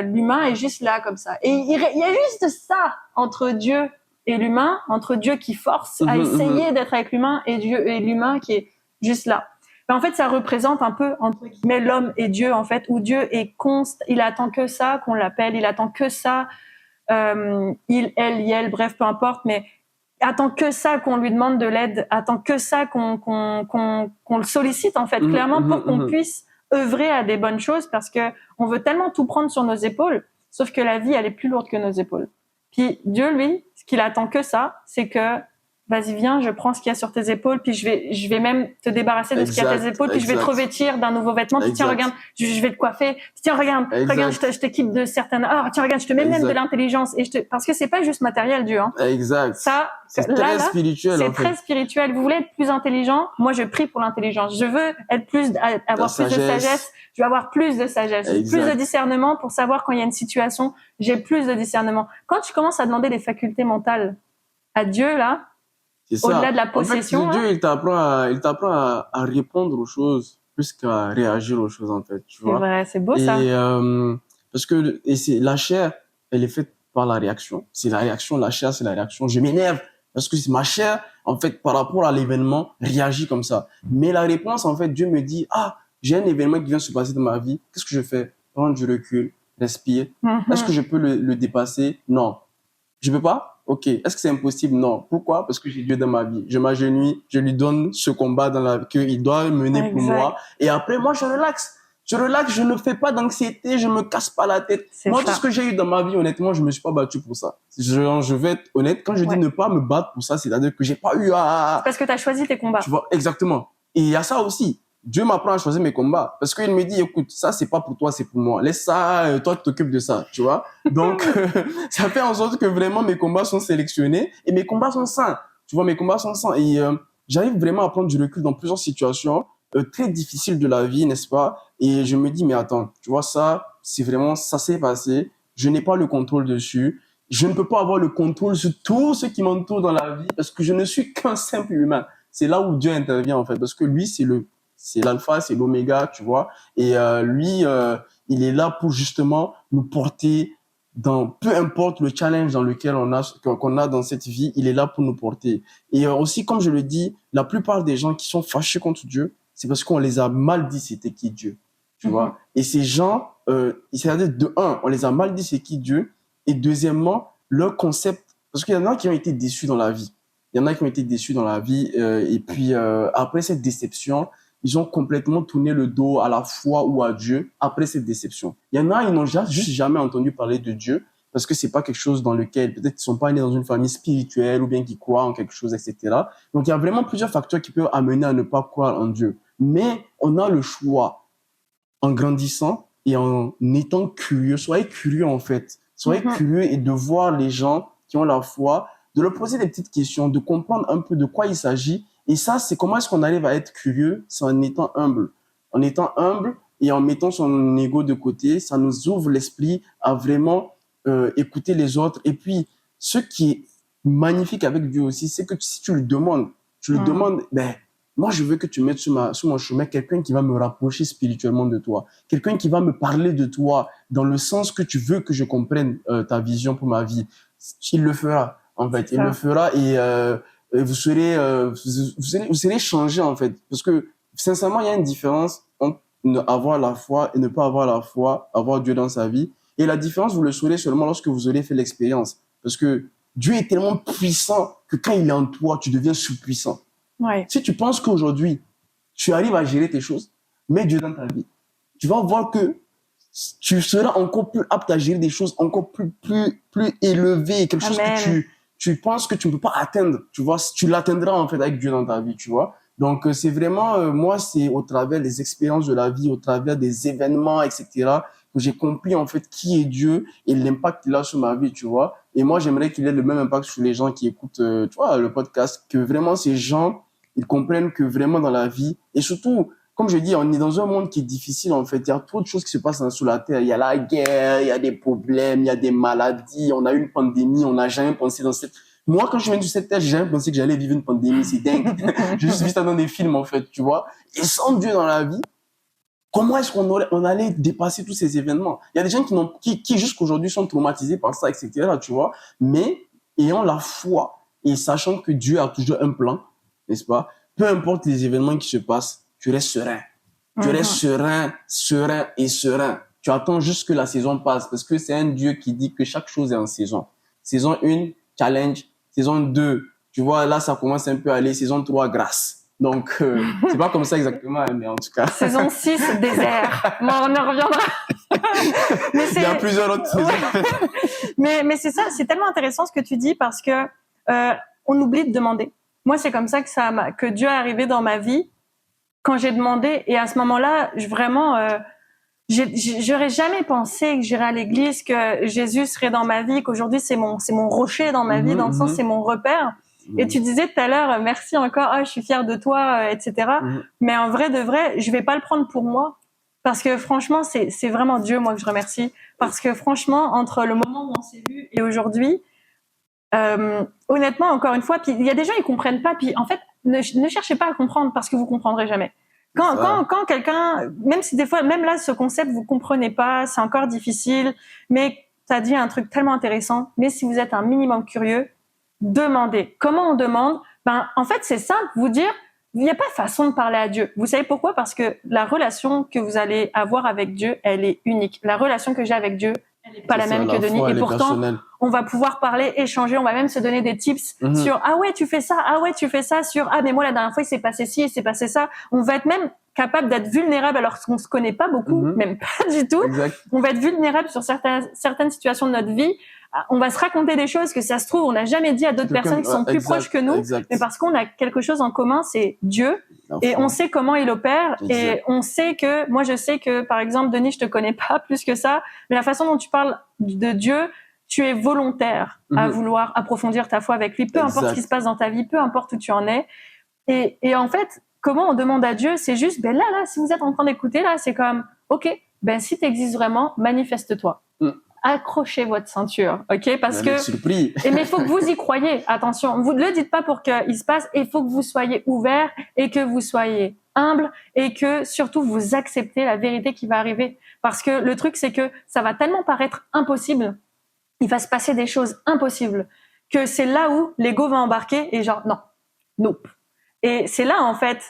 l'humain est juste là comme ça. Et il y a juste ça entre Dieu et l'humain, entre Dieu qui force à essayer d'être avec l'humain et Dieu et l'humain qui est juste là. Mais en fait, ça représente un peu entre guillemets l'homme et Dieu en fait, où Dieu est il attend que ça qu'on l'appelle, il attend que ça, il, elle, bref, peu importe, mais attend que ça qu'on lui demande de l'aide, attend que ça qu'on le sollicite en fait, clairement pour qu'on puisse œuvrer à des bonnes choses, parce que on veut tellement tout prendre sur nos épaules, sauf que la vie elle est plus lourde que nos épaules. Puis Dieu lui, ce qu'il attend que ça, c'est que vas-y viens, je prends ce qu'il y a sur tes épaules, puis je vais même te débarrasser de ce qu'il y a à tes épaules, puis je vais te revêtir d'un nouveau vêtement, puis tiens regarde, je vais te coiffer, puis tiens regarde, je t'équipe de certaines, tiens regarde, je te mets même de l'intelligence, parce que c'est pas juste matériel Dieu, hein. Exact. Ça, c'est très spirituel. C'est très spirituel. Vous voulez être plus intelligent? Moi, je prie pour l'intelligence. Je veux être avoir plus de sagesse. Je veux avoir plus de sagesse, plus de discernement pour savoir quand il y a une situation. J'ai plus de discernement. Quand tu commences à demander des facultés mentales à Dieu, là, au-delà de la possession. En fait, Dieu, il t'apprend à répondre aux choses plus qu'à réagir aux choses, en fait. Tu vois? C'est vrai, c'est beau, ça. Parce que, la chair, elle est faite par la réaction. C'est la réaction, la chair, c'est la réaction. Je m'énerve parce que c'est ma chair, en fait, par rapport à l'événement, réagit comme ça. Mais la réponse, en fait, Dieu me dit, j'ai un événement qui vient se passer dans ma vie. Qu'est-ce que je fais? Prendre du recul, respirer. Est-ce que je peux le dépasser? Non. Je peux pas? Ok. Est-ce que c'est impossible? Non. Pourquoi? Parce que j'ai Dieu dans ma vie. Je m'agenouille, je lui donne ce combat qu'il doit mener pour moi. Et après, moi, je relaxe. Je ne fais pas d'anxiété, je me casse pas la tête. Moi, tout ce que j'ai eu dans ma vie, honnêtement, je me suis pas battu pour ça. Je vais être honnête. Quand je dis ne pas me battre pour ça, c'est-à-dire que j'ai pas eu à... C'est parce que tu as choisi tes combats. Tu vois, exactement. Et il y a ça aussi. Dieu m'apprend à choisir mes combats. Parce qu'il me dit, écoute, ça, c'est pas pour toi, c'est pour moi. Laisse ça, toi, tu t'occupes de ça, tu vois. Donc, ça fait en sorte que vraiment mes combats sont sélectionnés et mes combats sont sains. Tu vois, mes combats sont sains. Et j'arrive vraiment à prendre du recul dans plusieurs situations très difficiles de la vie, n'est-ce pas? Et je me dis, mais attends, tu vois, ça, c'est vraiment, ça s'est passé. Je n'ai pas le contrôle dessus. Je ne peux pas avoir le contrôle sur tout ce qui m'entoure dans la vie parce que je ne suis qu'un simple humain. C'est là où Dieu intervient, en fait, parce que lui, c'est l'alpha, c'est l'oméga, tu vois. Et lui, il est là pour justement nous porter dans peu importe le challenge dans lequel qu'on a dans cette vie, il est là pour nous porter. Et aussi, comme je le dis, la plupart des gens qui sont fâchés contre Dieu, c'est parce qu'on les a mal dit c'était qui Dieu, tu vois. Et ces gens, c'est-à-dire de un, on les a mal dit c'est qui Dieu, et deuxièmement, leur concept, parce qu'il y en a qui ont été déçus dans la vie. Il y en a qui ont été déçus dans la vie, et puis après cette déception, ils ont complètement tourné le dos à la foi ou à Dieu après cette déception. Il y en a, ils n'ont juste jamais entendu parler de Dieu parce que c'est pas quelque chose dans lequel peut-être ils sont pas nés dans une famille spirituelle ou bien qu'ils croient en quelque chose, etc. Donc il y a vraiment plusieurs facteurs qui peuvent amener à ne pas croire en Dieu. Mais on a le choix en grandissant et en étant curieux. Soyez curieux en fait. Soyez curieux et de voir les gens qui ont la foi, de leur poser des petites questions, de comprendre un peu de quoi il s'agit. Et ça, c'est comment est-ce qu'on arrive à être curieux? C'est en étant humble. En étant humble et en mettant son ego de côté, ça nous ouvre l'esprit à vraiment écouter les autres. Et puis, ce qui est magnifique avec Dieu aussi, c'est que si tu lui demandes, ben, moi, je veux que tu mettes sur mon chemin quelqu'un qui va me rapprocher spirituellement de toi, quelqu'un qui va me parler de toi dans le sens que tu veux que je comprenne ta vision pour ma vie. Il le fera, en fait. Il le fera et vous serez changé, en fait. Parce que, sincèrement, il y a une différence entre avoir la foi et ne pas avoir la foi, avoir Dieu dans sa vie. Et la différence, vous le saurez seulement lorsque vous aurez fait l'expérience. Parce que Dieu est tellement puissant que quand il est en toi, tu deviens surpuissant. Ouais. Si tu penses qu'aujourd'hui, tu arrives à gérer tes choses, mets Dieu dans ta vie. Tu vas voir que tu seras encore plus apte à gérer des choses encore plus élevées, quelque chose que tu penses que tu ne peux pas atteindre. Tu vois, tu l'atteindras en fait avec Dieu dans ta vie, tu vois. Donc, c'est vraiment, moi, c'est au travers des expériences de la vie, au travers des événements, etc., que j'ai compris en fait qui est Dieu et l'impact qu'il a sur ma vie, tu vois. Et moi, j'aimerais qu'il ait le même impact sur les gens qui écoutent, tu vois, le podcast, que vraiment ces gens, ils comprennent que vraiment dans la vie, et surtout, comme je dis, on est dans un monde qui est difficile, en fait. Il y a trop de choses qui se passent sur la Terre. Il y a la guerre, il y a des problèmes, il y a des maladies, on a eu une pandémie, on n'a jamais pensé dans cette Moi, quand je viens de cette terre, j'ai jamais pensé que j'allais vivre une pandémie, c'est dingue. J'ai juste vu ça dans des films, en fait, tu vois. Et sans Dieu dans la vie, comment est-ce on allait dépasser tous ces événements? Il y a des gens qui jusqu'aujourd'hui sont traumatisés par ça, etc., tu vois. Mais ayant la foi et sachant que Dieu a toujours un plan, n'est-ce pas? Peu importe les événements qui se passent, tu restes serein. Tu restes serein et serein. Tu attends juste que la saison passe parce que c'est un Dieu qui dit que chaque chose est en saison. Saison 1, challenge. Saison 2, tu vois, là, ça commence un peu à aller. Saison 3, grâce. Donc, c'est pas comme ça exactement, hein, mais en tout cas. Saison 6, désert. Bon, on en reviendra. Il y a plusieurs autres saisons. Mais c'est ça, c'est tellement intéressant ce que tu dis parce que on oublie de demander. Moi, c'est comme ça que Dieu est arrivé dans ma vie quand j'ai demandé. Et à ce moment-là, j'aurais jamais pensé que j'irais à l'église, que Jésus serait dans ma vie, qu'aujourd'hui c'est mon rocher dans ma vie, dans le sens c'est mon repère. Et tu disais tout à l'heure, merci encore, je suis fière de toi, etc. Mais en vrai de vrai, je vais pas le prendre pour moi. Parce que franchement, c'est vraiment Dieu, moi, que je remercie. Parce que franchement, entre le moment où on s'est vu et aujourd'hui, honnêtement, encore une fois, puis il y a des gens, ils comprennent pas. Puis en fait, ne cherchez pas à comprendre parce que vous comprendrez jamais. Quand quelqu'un, même si des fois, même là, ce concept, vous comprenez pas, c'est encore difficile, mais t'as dit un truc tellement intéressant. Mais si vous êtes un minimum curieux, demandez. Comment on demande? En fait, c'est simple. Vous dire, il n'y a pas façon de parler à Dieu. Vous savez pourquoi? Parce que la relation que vous allez avoir avec Dieu, elle est unique. La relation que j'ai avec Dieu, elle n'est pas la même que Denis. Et pourtant, on va pouvoir parler, échanger, on va même se donne des tips sur ah ouais, tu fais ça, sur ah mais moi la dernière fois il s'est passé ci, il s'est passé ça. On va être même capable d'être vulnérable alors qu'on se connaît pas beaucoup, même pas du tout. Exact. On va être vulnérable sur certaines situations de notre vie. On va se raconter des choses que ça se trouve on n'a jamais dit à d'autres personnes qui sont plus proches que nous, mais parce qu'on a quelque chose en commun, c'est Dieu. Et on sait comment il opère. Et on sait que, moi je sais que, par exemple, Denis, je te connais pas plus que ça, mais la façon dont tu parles de Dieu, tu es volontaire à vouloir approfondir ta foi avec lui, peu importe ce qui se passe dans ta vie, peu importe où tu en es. Et en fait, comment on demande à Dieu, c'est juste, là, si vous êtes en train d'écouter, là, c'est comme, ok, si t'existes vraiment, manifeste-toi. Accrochez votre ceinture, ok? Parce que, mais il faut que vous y croyez. Attention, vous ne le dites pas pour qu'il se passe. Il faut que vous soyez ouvert et que vous soyez humble et que surtout vous acceptez la vérité qui va arriver. Parce que le truc, c'est que ça va tellement paraître impossible. Il va se passer des choses impossibles que c'est là où l'ego va embarquer et genre non, nope. Et c'est là en fait,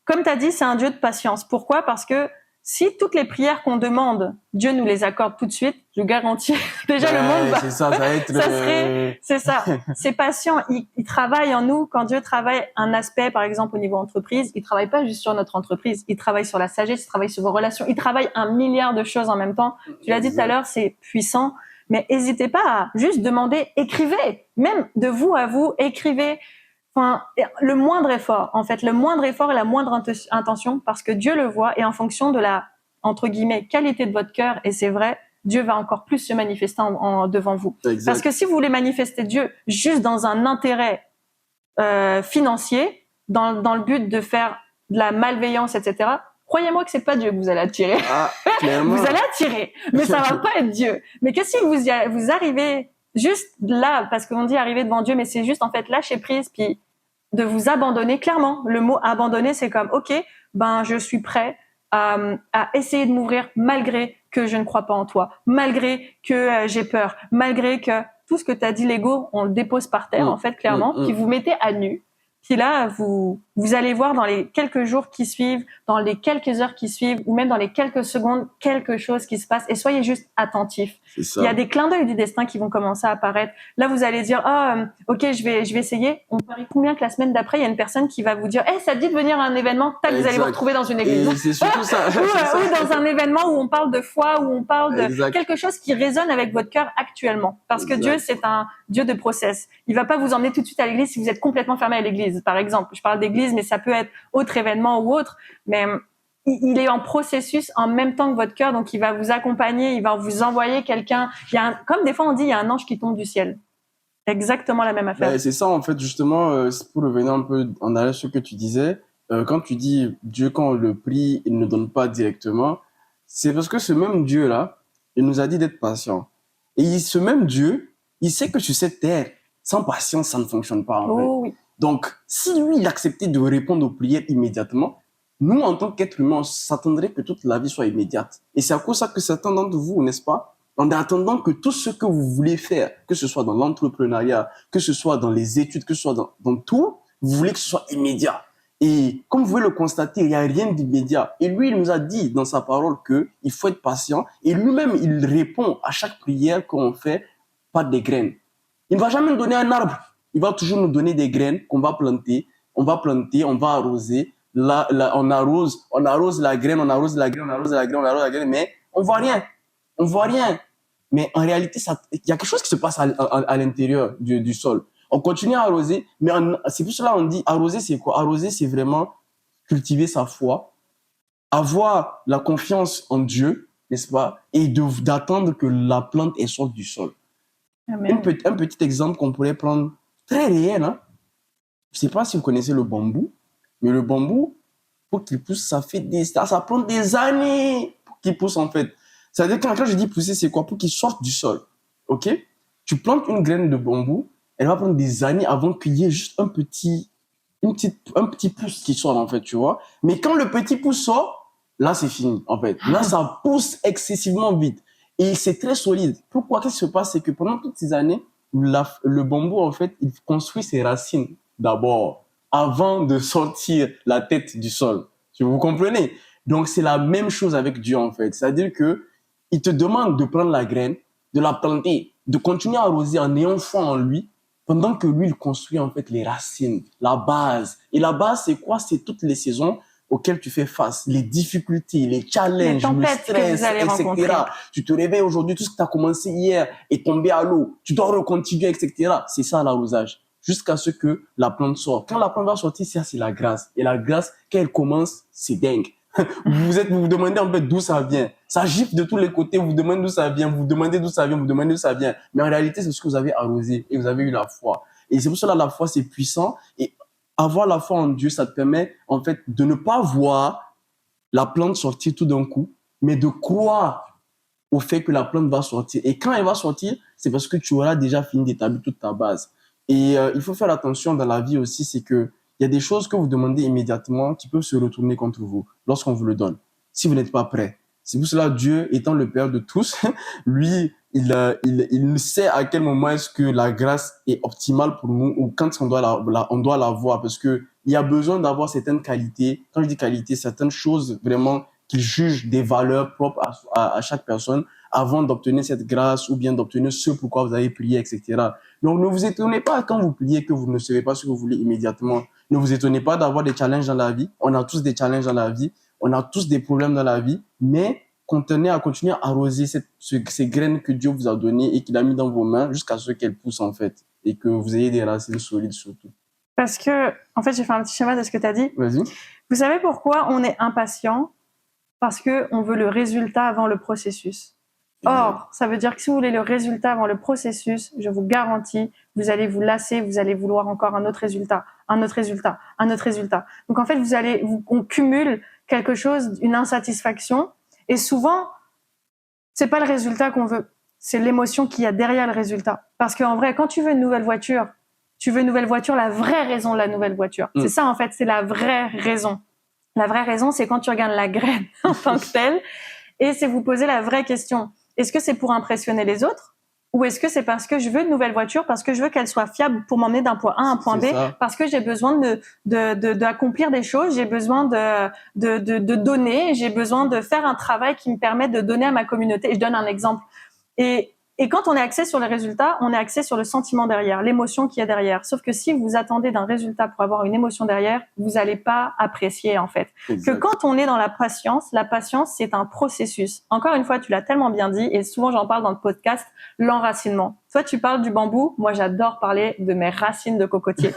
comme tu as dit, c'est un Dieu de patience. Pourquoi? Parce que si toutes les prières qu'on demande, Dieu nous les accorde tout de suite, je garantis, déjà le monde c'est ça va être c'est ça. C'est patient. Il travaille en nous. Quand Dieu travaille un aspect, par exemple, au niveau entreprise, il travaille pas juste sur notre entreprise. Il travaille sur la sagesse, il travaille sur vos relations. Il travaille 1 milliard de choses en même temps. Tu l'as dit tout à l'heure, c'est puissant. Mais n'hésitez pas à juste demander, écrivez. Même de vous à vous, écrivez. Enfin, le moindre effort, en fait, le moindre effort et la moindre intention, parce que Dieu le voit, et en fonction de la, entre guillemets, qualité de votre cœur, et c'est vrai, Dieu va encore plus se manifester devant vous. Exact. Parce que si vous voulez manifester Dieu juste dans un intérêt financier, dans le but de faire de la malveillance, etc., croyez-moi que c'est pas Dieu que vous allez attirer. Vous allez attirer, mais ça va pas être Dieu. Mais que si vous arrivez juste là, parce qu'on dit arriver devant Dieu, mais c'est juste en fait lâcher prise, puis de vous abandonner. Clairement, le mot abandonner, c'est comme ok, je suis prêt à essayer de m'ouvrir malgré que je ne crois pas en toi, malgré que j'ai peur, malgré que tout ce que tu as dit, l'ego, on le dépose par terre en fait clairement, puis vous mettez à nu. Puis là, vous allez voir dans les quelques jours qui suivent, dans les quelques heures qui suivent, ou même dans les quelques secondes, quelque chose qui se passe. Et soyez juste attentifs. Il y a des clins d'œil du destin qui vont commencer à apparaître. Là, vous allez dire, ok, je vais essayer. On parie combien que la semaine d'après, il y a une personne qui va vous dire, ça te dit de venir à un événement, tac, vous allez vous retrouver dans une église. Et c'est surtout ça. ou dans un événement où on parle de foi, où on parle de quelque chose qui résonne avec votre cœur actuellement. Parce que Dieu, c'est un Dieu de process. Il va pas vous emmener tout de suite à l'église si vous êtes complètement fermé à l'église. Par exemple, je parle d'église, mais ça peut être autre événement ou autre. Mais il est en processus en même temps que votre cœur, donc il va vous accompagner, il va vous envoyer quelqu'un. Comme des fois on dit, il y a un ange qui tombe du ciel. Exactement la même affaire. C'est ça en fait justement. Pour revenir un peu en arrière sur ce que tu disais, quand tu dis Dieu quand on le prie, il ne donne pas directement, c'est parce que ce même Dieu là, il nous a dit d'être patient. Et ce même Dieu, il sait que sur cette terre, sans patience, ça ne fonctionne pas, en fait. Oui. Donc, si lui, il acceptait de répondre aux prières immédiatement, nous, en tant qu'êtres humains, on s'attendrait que toute la vie soit immédiate. Et c'est à cause de ça que certains d'entre vous, n'est-ce pas, en attendant que tout ce que vous voulez faire, que ce soit dans l'entrepreneuriat, que ce soit dans les études, que ce soit dans tout, vous voulez que ce soit immédiat. Et comme vous pouvez le constater, il n'y a rien d'immédiat. Et lui, il nous a dit dans sa parole qu'il faut être patient. Et lui-même, il répond à chaque prière qu'on fait par des graines. Il ne va jamais nous donner un arbre. Il va toujours nous donner des graines qu'on va planter. On va planter, on va arroser. Là, on arrose la graine, on arrose la graine, on arrose la graine, on arrose la graine, mais on voit rien. On voit rien. Mais en réalité, il y a quelque chose qui se passe à l'intérieur du sol. On continue à arroser, mais c'est pour cela qu'on dit arroser, c'est quoi? Arroser, c'est vraiment cultiver sa foi, avoir la confiance en Dieu, n'est-ce pas? Et d'attendre que la plante elle sorte du sol. Amen. Un petit exemple qu'on pourrait prendre, très réel, hein? Je ne sais pas si vous connaissez le bambou, mais le bambou, pour qu'il pousse, ça prend des années pour qu'il pousse, en fait. C'est-à-dire que quand je dis pousser, c'est quoi? Pour qu'il sorte du sol. OK? Tu plantes une graine de bambou, elle va prendre des années avant qu'il y ait juste un petit pouce qui sort, en fait, tu vois. Mais quand le petit pouce sort, là, c'est fini, en fait. Là, ça pousse excessivement vite. Et c'est très solide. Pourquoi? Qu'est-ce qui se passe? C'est que pendant toutes ces années, le bambou, en fait, il construit ses racines d'abord, avant de sortir la tête du sol. Vous comprenez? Donc, c'est la même chose avec Dieu, en fait. C'est-à-dire que il te demande de prendre la graine, de la planter, de continuer à arroser en ayant foi en lui, pendant que lui, il construit, en fait, les racines, la base. Et la base, c'est quoi? C'est toutes les saisons auxquelles tu fais face, les difficultés, les challenges, le stress, etc. Tu te réveilles aujourd'hui, tout ce que tu as commencé hier est tombé à l'eau. Tu dois recontinuer, etc. C'est ça, l'arrosage. Jusqu'à ce que la plante sorte. Quand la plante va sortir, ça, c'est la grâce. Et la grâce, quand elle commence, c'est dingue. Vous vous demandez en fait d'où ça vient. Ça gifle de tous les côtés, vous demandez d'où ça vient, vous demandez d'où ça vient, vous demandez d'où ça vient. Mais en réalité, c'est ce que vous avez arrosé et vous avez eu la foi. Et c'est pour cela que la foi, c'est puissant. Et avoir la foi en Dieu, ça te permet en fait de ne pas voir la plante sortir tout d'un coup, mais de croire au fait que la plante va sortir. Et quand elle va sortir, c'est parce que tu auras déjà fini d'établir toute ta base. Et il faut faire attention dans la vie aussi, c'est que il y a des choses que vous demandez immédiatement qui peuvent se retourner contre vous lorsqu'on vous le donne, si vous n'êtes pas prêt. C'est pour cela Dieu, étant le Père de tous, lui, il sait à quel moment est-ce que la grâce est optimale pour nous ou quand on doit la voir, parce que il y a besoin d'avoir certaines qualités. Quand je dis qualités, certaines choses vraiment qu'il juge des valeurs propres à chaque personne avant d'obtenir cette grâce ou bien d'obtenir ce pourquoi vous avez prié, etc. Donc, ne vous étonnez pas quand vous priez que vous ne savez pas ce que vous voulez immédiatement. Ne vous étonnez pas d'avoir des challenges dans la vie. On a tous des challenges dans la vie. On a tous des problèmes dans la vie. Mais continuez à arroser ces graines que Dieu vous a données et qu'il a mis dans vos mains jusqu'à ce qu'elles poussent, en fait. Et que vous ayez des racines solides surtout. Parce que, en fait, j'ai fait un petit schéma de ce que tu as dit. Vas-y. Vous savez pourquoi on est impatient? Parce qu'on veut le résultat avant le processus. Or, ça veut dire que si vous voulez le résultat avant le processus, je vous garantis, vous allez vous lasser, vous allez vouloir encore un autre résultat, un autre résultat, un autre résultat. Donc en fait, on cumule quelque chose, une insatisfaction, et souvent, c'est pas le résultat qu'on veut, c'est l'émotion qu'il y a derrière le résultat. Parce qu'en vrai, quand tu veux une nouvelle voiture, la vraie raison de la nouvelle voiture. C'est ça en fait, c'est la vraie raison. La vraie raison, c'est quand tu regardes la graine en tant que telle, et c'est vous poser la vraie question. Est-ce que c'est pour impressionner les autres ou est-ce que c'est parce que je veux une nouvelle voiture, parce que je veux qu'elle soit fiable pour m'emmener d'un point A à un point B, parce que j'ai besoin d'accomplir des choses, j'ai besoin de donner, j'ai besoin de faire un travail qui me permet de donner à ma communauté. Je donne un exemple. Et quand on est axé sur les résultats, on est axé sur le sentiment derrière, l'émotion qu'il y a derrière. Sauf que si vous attendez d'un résultat pour avoir une émotion derrière, vous n'allez pas apprécier en fait. Exact. Que quand on est dans la patience, c'est un processus. Encore une fois, tu l'as tellement bien dit, et souvent j'en parle dans le podcast, l'enracinement. Toi, tu parles du bambou, moi j'adore parler de mes racines de cocotier.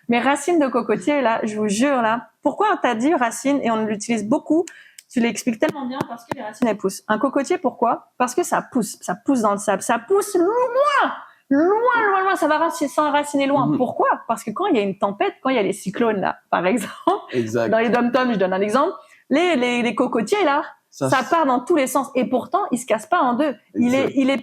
Mes racines de cocotier, là, je vous jure, là, pourquoi on t'a dit racines et on l'utilise beaucoup? Tu l'expliques tellement bien parce que les racines, elles poussent. Un cocotier, pourquoi? Parce que ça pousse dans le sable. Ça pousse loin, ça va s'enraciner loin. Pourquoi? Parce que quand il y a une tempête, quand il y a les cyclones, là, par exemple, dans les dom-toms, je donne un exemple, les cocotiers, là, Ça part dans tous les sens. Et pourtant, il se casse pas en deux.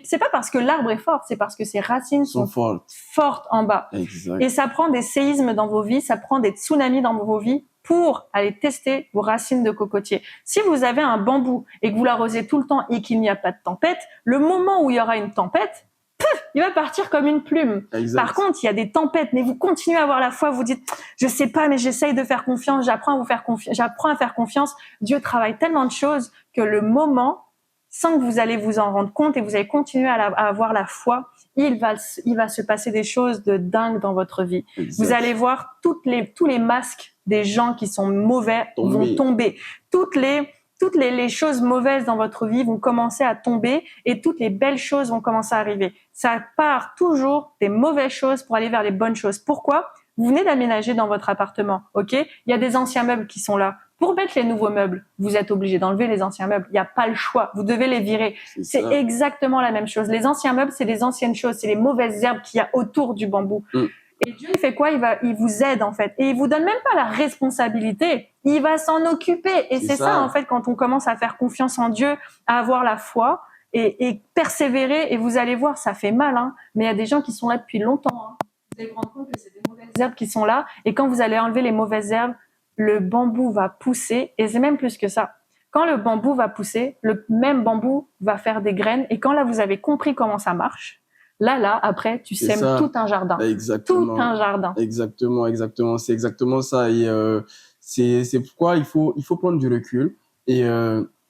C'est pas parce que l'arbre est fort, c'est parce que ses racines sont fortes en bas. Exact. Et ça prend des séismes dans vos vies, ça prend des tsunamis dans vos vies pour aller tester vos racines de cocotier. Si vous avez un bambou et que vous l'arrosez tout le temps et qu'il n'y a pas de tempête, le moment où il y aura une tempête, il va partir comme une plume. Exact. Par contre, il y a des tempêtes, mais vous continuez à avoir la foi, vous dites, je sais pas, mais j'essaye de faire confiance, j'apprends à faire confiance. Dieu travaille tellement de choses que le moment, sans que vous allez vous en rendre compte et vous allez continuer à avoir la foi, il va se passer des choses de dingue dans votre vie. Exact. Vous allez voir tous les masques des gens qui sont mauvais vont tomber. Toutes les choses mauvaises dans votre vie vont commencer à tomber et toutes les belles choses vont commencer à arriver. Ça part toujours des mauvaises choses pour aller vers les bonnes choses. Pourquoi ? Vous venez d'aménager dans votre appartement, ok ? Il y a des anciens meubles qui sont là. Pour mettre les nouveaux meubles, vous êtes obligé d'enlever les anciens meubles. Il n'y a pas le choix. Vous devez les virer. C'est exactement la même chose. Les anciens meubles, c'est les anciennes choses. C'est les mauvaises herbes qu'il y a autour du bambou. Et Dieu, il fait quoi ? Il vous aide, en fait. Et il vous donne même pas la responsabilité. Il va s'en occuper. Et c'est ça, en fait, quand on commence à faire confiance en Dieu, à avoir la foi et persévérer. Et vous allez voir, ça fait mal, hein. Mais il y a des gens qui sont là depuis longtemps, hein. Vous allez vous rendre compte que c'est des mauvaises herbes qui sont là. Et quand vous allez enlever les mauvaises herbes, le bambou va pousser. Et c'est même plus que ça. Quand le bambou va pousser, le même bambou va faire des graines. Et quand là, vous avez compris comment ça marche, Là, après, tu sèmes tout un jardin. Exactement. Tout un jardin. Exactement. C'est exactement ça. Et c'est pourquoi il faut prendre du recul. Et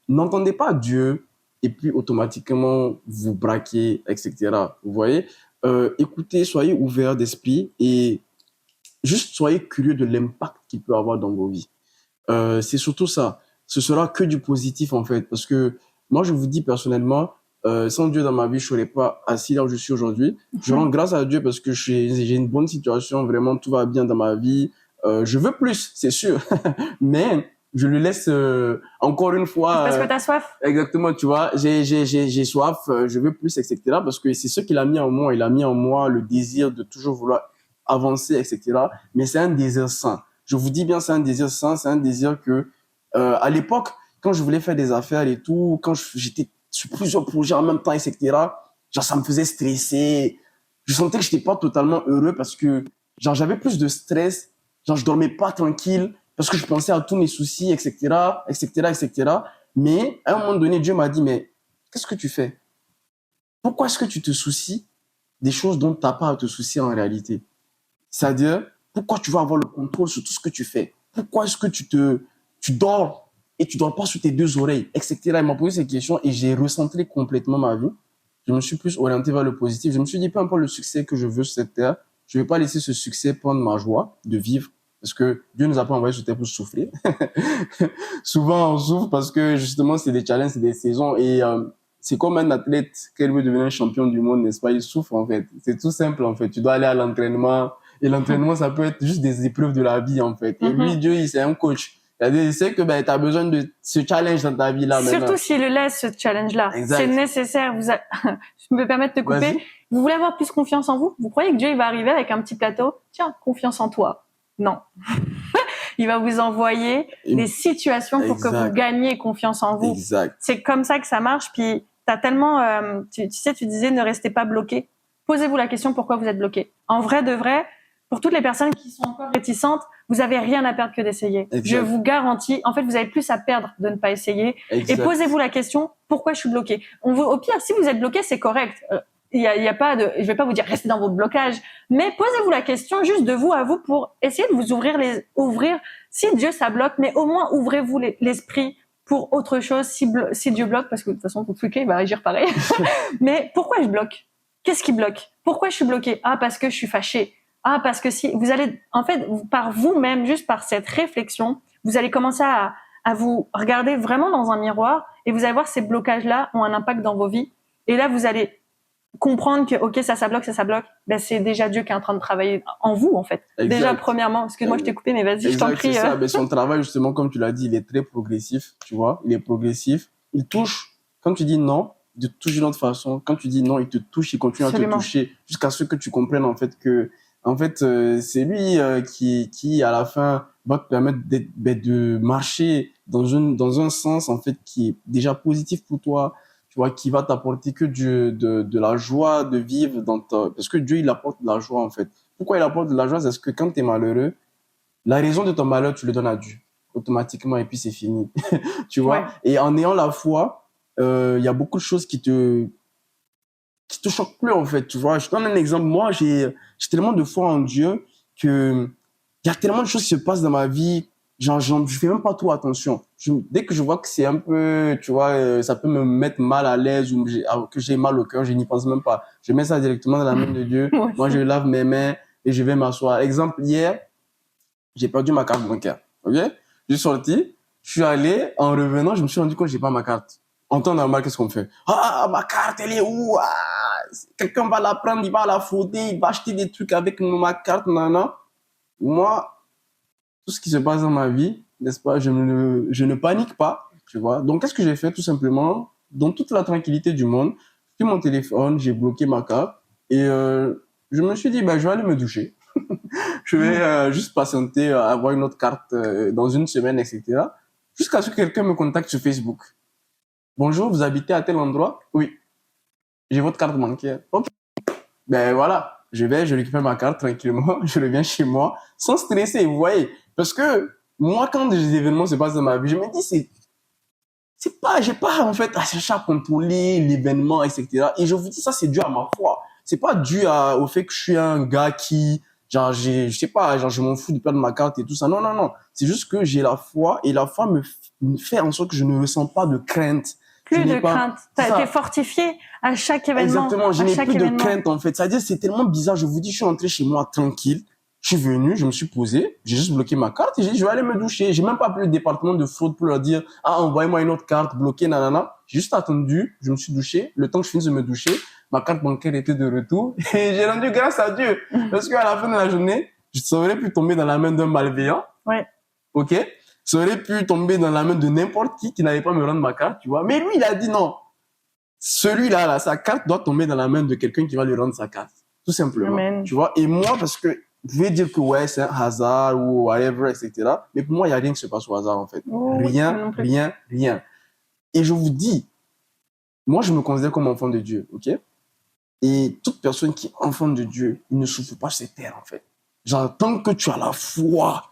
n'entendez pas Dieu et puis automatiquement vous braquer, etc. Vous voyez, écoutez, soyez ouverts d'esprit et juste soyez curieux de l'impact qu'il peut avoir dans vos vies. C'est surtout ça. Ce sera que du positif, en fait. Parce que moi, je vous dis personnellement, sans Dieu dans ma vie, je serais pas assis là où je suis aujourd'hui. Je rends grâce à Dieu parce que j'ai une bonne situation, vraiment tout va bien dans ma vie. Je veux plus, c'est sûr, mais je lui laisse encore une fois. Parce que t'as soif. Exactement, tu vois, j'ai soif, je veux plus, etc. Parce que c'est ce qu'il a mis en moi. Il a mis en moi le désir de toujours vouloir avancer, etc. Mais c'est un désir sain. Je vous dis bien, c'est un désir sain, c'est un désir que à l'époque, quand je voulais faire des affaires et tout, quand j'étais sur plusieurs projets en même temps, etc. Genre, ça me faisait stresser. Je sentais que j'étais pas totalement heureux parce que, genre, j'avais plus de stress. Genre, je dormais pas tranquille parce que je pensais à tous mes soucis, etc., etc., etc. Mais, à un moment donné, Dieu m'a dit, mais, qu'est-ce que tu fais? Pourquoi est-ce que tu te soucies des choses dont t'as pas à te soucier en réalité? C'est-à-dire, pourquoi tu vas avoir le contrôle sur tout ce que tu fais? Pourquoi est-ce que tu dors et tu dors pas sur tes deux oreilles, etc. Il m'a posé ces questions et j'ai recentré complètement ma vie. Je me suis plus orienté vers le positif. Je me suis dit, peu importe le succès que je veux sur cette terre, je vais pas laisser ce succès prendre ma joie de vivre parce que Dieu nous a pas envoyé sur terre pour souffrir. Souvent, on souffre parce que justement, c'est des challenges, c'est des saisons et c'est comme un athlète qui veut devenir un champion du monde, n'est-ce pas? Il souffre en fait. C'est tout simple en fait. Tu dois aller à l'entraînement et l'entraînement, ça peut être juste des épreuves de la vie en fait. Et lui, Dieu, c'est un coach. Il sait que tu as besoin de ce challenge dans ta vie là maintenant. Surtout s'il le laisse, ce challenge-là. C'est nécessaire. Je me permets de te couper. Vas-y. Vous voulez avoir plus confiance en vous? Vous croyez que Dieu il va arriver avec un petit plateau? Tiens, confiance en toi. Non. Il va vous envoyer des situations pour que vous gagniez confiance en vous. Exact. C'est comme ça que ça marche. Puis t'as tellement, tu disais ne restez pas bloqué. Posez-vous la question pourquoi vous êtes bloqué. En vrai de vrai, pour toutes les personnes qui sont encore réticentes, vous avez rien à perdre que d'essayer. Exact. Je vous garantis. En fait, vous avez plus à perdre de ne pas essayer. Exact. Et posez-vous la question pourquoi je suis bloqué. Au pire, si vous êtes bloqué, c'est correct. Il y a pas de, je vais pas vous dire restez dans votre blocage, mais posez-vous la question juste de vous à vous pour essayer de vous ouvrir. Si Dieu ça bloque, mais au moins ouvrez-vous l'esprit pour autre chose. Si Dieu bloque, parce que de toute façon, pour cliquer, il va agir pareil. Mais pourquoi je bloque? Qu'est-ce qui bloque? Pourquoi je suis bloqué? Ah, parce que je suis fâché. Ah, parce que si vous allez, en fait, par vous-même, juste par cette réflexion, vous allez commencer à vous regarder vraiment dans un miroir et vous allez voir ces blocages-là ont un impact dans vos vies. Et là, vous allez comprendre que, ok, ça bloque. Ben, c'est déjà Dieu qui est en train de travailler en vous, en fait. Exact. Déjà, premièrement, excuse-moi, je t'ai coupé, mais vas-y, je t'en prie. C'est ça. Mais son travail, justement, comme tu l'as dit, il est très progressif, tu vois. Il est progressif. Il touche. Quand tu dis non, il te touche d'une autre façon. Quand tu dis non, il te touche, il continue Absolument. à te toucher jusqu'à ce que tu comprennes, en fait, que, en fait, c'est lui qui, à la fin, va te permettre de marcher dans un sens, en fait, qui est déjà positif pour toi, tu vois, qui va t'apporter que de la joie de vivre parce que Dieu, il apporte de la joie, en fait. Pourquoi il apporte de la joie? C'est parce que quand tu es malheureux, la raison de ton malheur, tu le donnes à Dieu, automatiquement, et puis c'est fini. Tu vois? Ouais. Et en ayant la foi, il y a beaucoup de choses qui te choquent plus, en fait, tu vois. Je te donne un exemple. Moi, j'ai tellement de foi en Dieu que il y a tellement de choses qui se passent dans ma vie. Je fais même pas trop attention. Dès que je vois que c'est un peu, tu vois, ça peut me mettre mal à l'aise ou que j'ai mal au cœur, je n'y pense même pas. Je mets ça directement dans la main de Dieu. Moi Moi, aussi. je lave mes mains et je vais m'asseoir. Exemple, hier, j'ai perdu ma carte bancaire. Ok? Je suis sorti, je suis allé, en revenant, je me suis rendu compte que j'ai pas ma carte. En temps normal, qu'est-ce qu'on fait? Ah, ma carte, elle est où? Ah, quelqu'un va la prendre, il va la frauder, il va acheter des trucs avec ma carte, non. Moi, tout ce qui se passe dans ma vie, n'est-ce pas, je ne panique pas, tu vois. Donc, qu'est-ce que j'ai fait? Tout simplement, dans toute la tranquillité du monde, j'ai pris mon téléphone, j'ai bloqué ma carte et je me suis dit, ben, je vais aller me doucher. Je vais juste patienter, avoir une autre carte dans une semaine, etc. Jusqu'à ce que quelqu'un me contacte sur Facebook. Bonjour, vous habitez à tel endroit? Oui. J'ai votre carte bancaire. Ok. Ben voilà, je récupère ma carte tranquillement, je reviens chez moi, sans stresser, vous voyez. Parce que moi, quand des événements se passent dans ma vie, je me dis, j'ai pas en fait à chercher à contrôler l'événement, etc. Et je vous dis, ça, c'est dû à ma foi. C'est pas dû au fait que je suis un gars qui, genre, je sais pas, genre, je m'en fous de perdre ma carte et tout ça. Non, non, non. C'est juste que j'ai la foi et la foi me fait en sorte que je ne ressens pas de crainte. Plus de crainte. T'es fortifié à chaque événement. Exactement, je n'ai plus de crainte en fait. C'est-à-dire, c'est tellement bizarre. Je vous dis, je suis rentré chez moi tranquille. Je suis venu, je me suis posé, j'ai juste bloqué ma carte et j'ai dit, je vais aller me doucher. J'ai même pas appelé le département de fraude pour leur dire, ah, envoyez-moi une autre carte bloquée, nanana. J'ai juste attendu, je me suis douché. Le temps que je finisse de me doucher, ma carte bancaire était de retour et j'ai rendu grâce à Dieu. Parce qu'à la fin de la journée, ça aurait pu tomber dans la main d'un malveillant. Ouais. Ok? Ça aurait pu tomber dans la main de n'importe qui n'allait pas me rendre ma carte, tu vois. Mais lui, il a dit non. Celui-là, là, sa carte doit tomber dans la main de quelqu'un qui va lui rendre sa carte. Tout simplement. Amen. Tu vois. Et moi, parce que vous pouvez dire que ouais, c'est un hasard ou whatever, etc. Mais pour moi, il n'y a rien qui se passe au hasard, en fait. Rien. Et je vous dis, moi, je me considère comme enfant de Dieu, ok? Et toute personne qui est enfant de Dieu, il ne souffre pas sur cette terre, en fait. Genre, tant que tu as la foi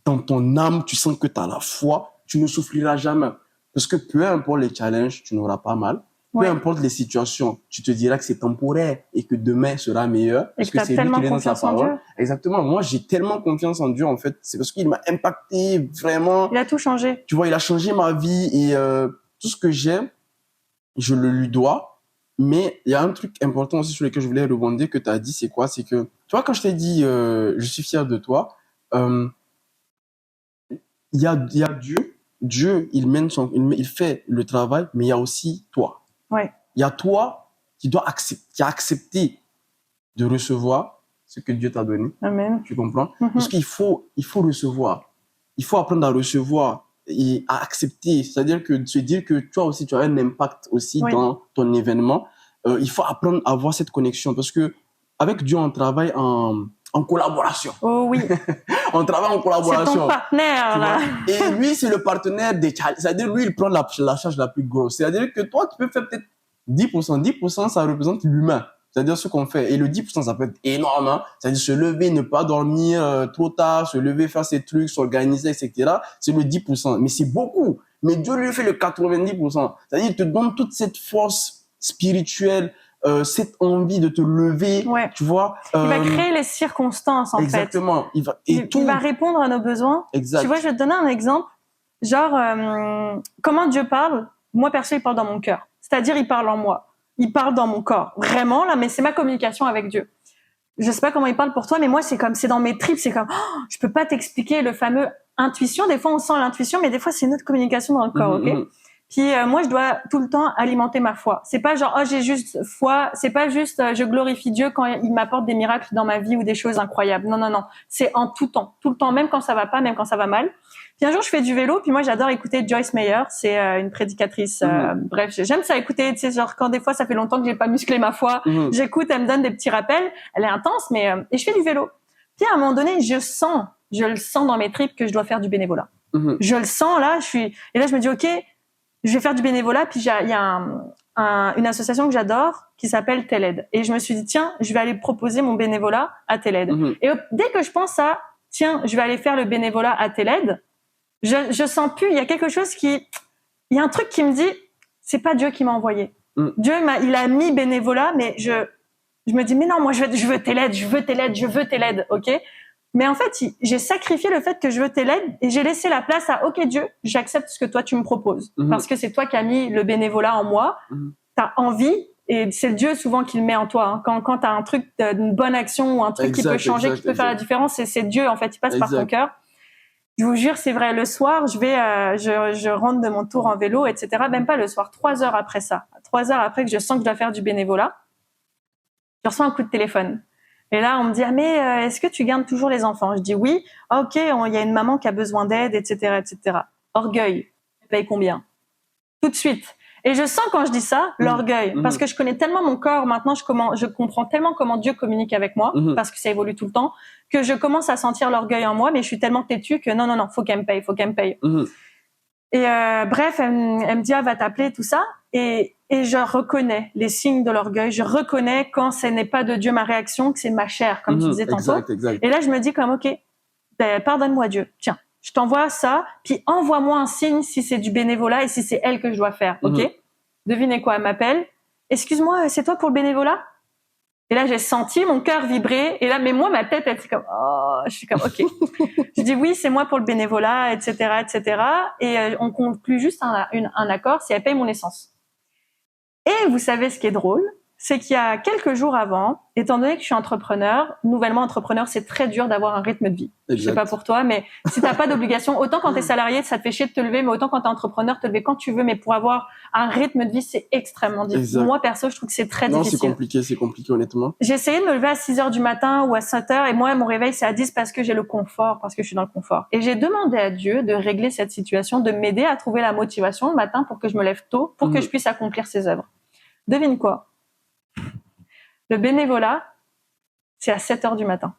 dans ton âme, tu sens que tu as la foi, tu ne souffriras jamais. Parce que peu importe les challenges, tu n'auras pas mal. Peu importe les situations, tu te diras que c'est temporaire et que demain sera meilleur. Parce que c'est lui qui est dans sa parole. Exactement. Moi, j'ai tellement confiance en Dieu, en fait. C'est parce qu'il m'a impacté vraiment. Il a tout changé. Tu vois, il a changé ma vie et tout ce que j'aime, je le lui dois. Mais il y a un truc important aussi sur lequel je voulais rebondir que tu as dit, c'est quoi? C'est que, tu vois, quand je t'ai dit, je suis fier de toi, il y a Dieu. Dieu, il fait le travail, mais il y a aussi toi. Ouais. Il y a toi qui a accepté de recevoir ce que Dieu t'a donné. Amen. Tu comprends? Parce qu'il faut recevoir. Il faut apprendre à recevoir et à accepter. C'est-à-dire que se dire que toi aussi, tu as un impact aussi dans ton événement. Il faut apprendre à avoir cette connexion parce que avec Dieu, on travaille en collaboration. Oh oui. On travaille en collaboration. C'est ton partenaire, là. Et lui, c'est le partenaire des challenges. C'est-à-dire, lui, il prend la charge la plus grosse. C'est-à-dire que toi, tu peux faire peut-être 10%. 10%, ça représente l'humain. C'est-à-dire ce qu'on fait. Et le 10%, ça peut être énorme. Hein. C'est-à-dire se lever, ne pas dormir trop tard, se lever, faire ses trucs, s'organiser, etc. C'est le 10%. Mais c'est beaucoup. Mais Dieu lui fait le 90%. C'est-à-dire, il te donne toute cette force spirituelle, cette envie de te lever, tu vois. Il va créer les circonstances, en exactement. fait. Il va répondre à nos besoins. Exact. Tu vois, je vais te donner un exemple. Genre, comment Dieu parle. Moi, perso, il parle dans mon cœur. C'est-à-dire, il parle en moi. Il parle dans mon corps. Vraiment, là, mais c'est ma communication avec Dieu. Je sais pas comment il parle pour toi, mais moi, c'est dans mes tripes, c'est comme, je peux pas t'expliquer le fameux intuition. Des fois, on sent l'intuition, mais des fois, c'est une autre communication dans le corps, ok? Puis moi, je dois tout le temps alimenter ma foi. C'est pas genre j'ai juste foi. C'est pas juste je glorifie Dieu quand il m'apporte des miracles dans ma vie ou des choses incroyables. Non, non, non. C'est en tout le temps, même quand ça va pas, même quand ça va mal. Puis un jour, je fais du vélo. Puis moi, j'adore écouter Joyce Meyer. C'est une prédicatrice. Bref, j'aime ça écouter. Tu sais, genre quand des fois ça fait longtemps que j'ai pas musclé ma foi, j'écoute. Elle me donne des petits rappels. Elle est intense, mais et je fais du vélo. Puis à un moment donné, je le sens dans mes tripes que je dois faire du bénévolat. Je le sens là, et là je me dis ok, je vais faire du bénévolat. Puis il y a une association que j'adore qui s'appelle TELAIDE. Et je me suis dit tiens, je vais aller proposer mon bénévolat à TELAIDE. Et dès que je pense à tiens, je vais aller faire le bénévolat à TELAIDE, je sens plus, il y a quelque chose il y a un truc qui me dit c'est pas Dieu qui m'a envoyé. Dieu il a mis bénévolat, mais je me dis mais non, moi je veux TELAIDE, ok? Mais en fait, j'ai sacrifié le fait que je veux TELAIDE et j'ai laissé la place à ok Dieu, j'accepte ce que toi tu me proposes parce que c'est toi qui as mis le bénévolat en moi. T'as envie et c'est Dieu souvent qui le met en toi. Hein. Quand t'as un truc, une bonne action ou un truc qui peut changer, qui peut faire la différence, c'est Dieu en fait, il passe par ton cœur. Je vous jure, c'est vrai. Le soir, je rentre de mon tour en vélo, etc. Même pas le soir, 3 heures après ça. 3 heures après que je sens que je dois faire du bénévolat, je reçois un coup de téléphone. Et là, on me dit, ah, mais est-ce que tu gardes toujours les enfants? Je dis oui. Ah, ok, il y a une maman qui a besoin d'aide, etc., etc. Orgueil. Tu payes combien? Tout de suite. Et je sens quand je dis ça, l'orgueil. Parce que je connais tellement mon corps maintenant, je comprends tellement comment Dieu communique avec moi, parce que ça évolue tout le temps, que je commence à sentir l'orgueil en moi, mais je suis tellement têtue que non, faut qu'elle me paye. Et bref, elle me dit, ah, va t'appeler, tout ça. Et je reconnais les signes de l'orgueil. Je reconnais quand ce n'est pas de Dieu ma réaction, que c'est ma chair, comme tu disais tantôt. Exact. Et là, je me dis comme, ok, pardonne-moi Dieu. Tiens, je t'envoie ça, puis envoie-moi un signe si c'est du bénévolat et si c'est elle que je dois faire, ok? Devinez quoi, elle m'appelle. Excuse-moi, c'est toi pour le bénévolat? Et là, j'ai senti mon cœur vibrer. Et là, mais moi, ma tête, elle fait comme, oh, je suis comme, ok. Je dis oui, c'est moi pour le bénévolat, etc., etc. Et on conclut juste un accord si elle paye mon essence. Et vous savez ce qui est drôle, c'est qu'il y a quelques jours avant, étant donné que je suis nouvellement entrepreneur, c'est très dur d'avoir un rythme de vie. Exact. Je sais pas pour toi, mais si t'as pas d'obligation, autant quand t'es salarié, ça te fait chier de te lever, mais autant quand t'es entrepreneur, te lever quand tu veux, mais pour avoir un rythme de vie, c'est extrêmement difficile. Moi, perso, je trouve que c'est très difficile. Non, c'est compliqué, honnêtement. J'ai essayé de me lever à 6h du matin ou à 7h, et moi, mon réveil, c'est à 10 parce que j'ai le confort, parce que je suis dans le confort. Et j'ai demandé à Dieu de régler cette situation, de m'aider à trouver la motivation le matin pour que je me lève tôt, pour que je puisse accomplir ses œuvres. Devine quoi? Le bénévolat, c'est à 7h du matin.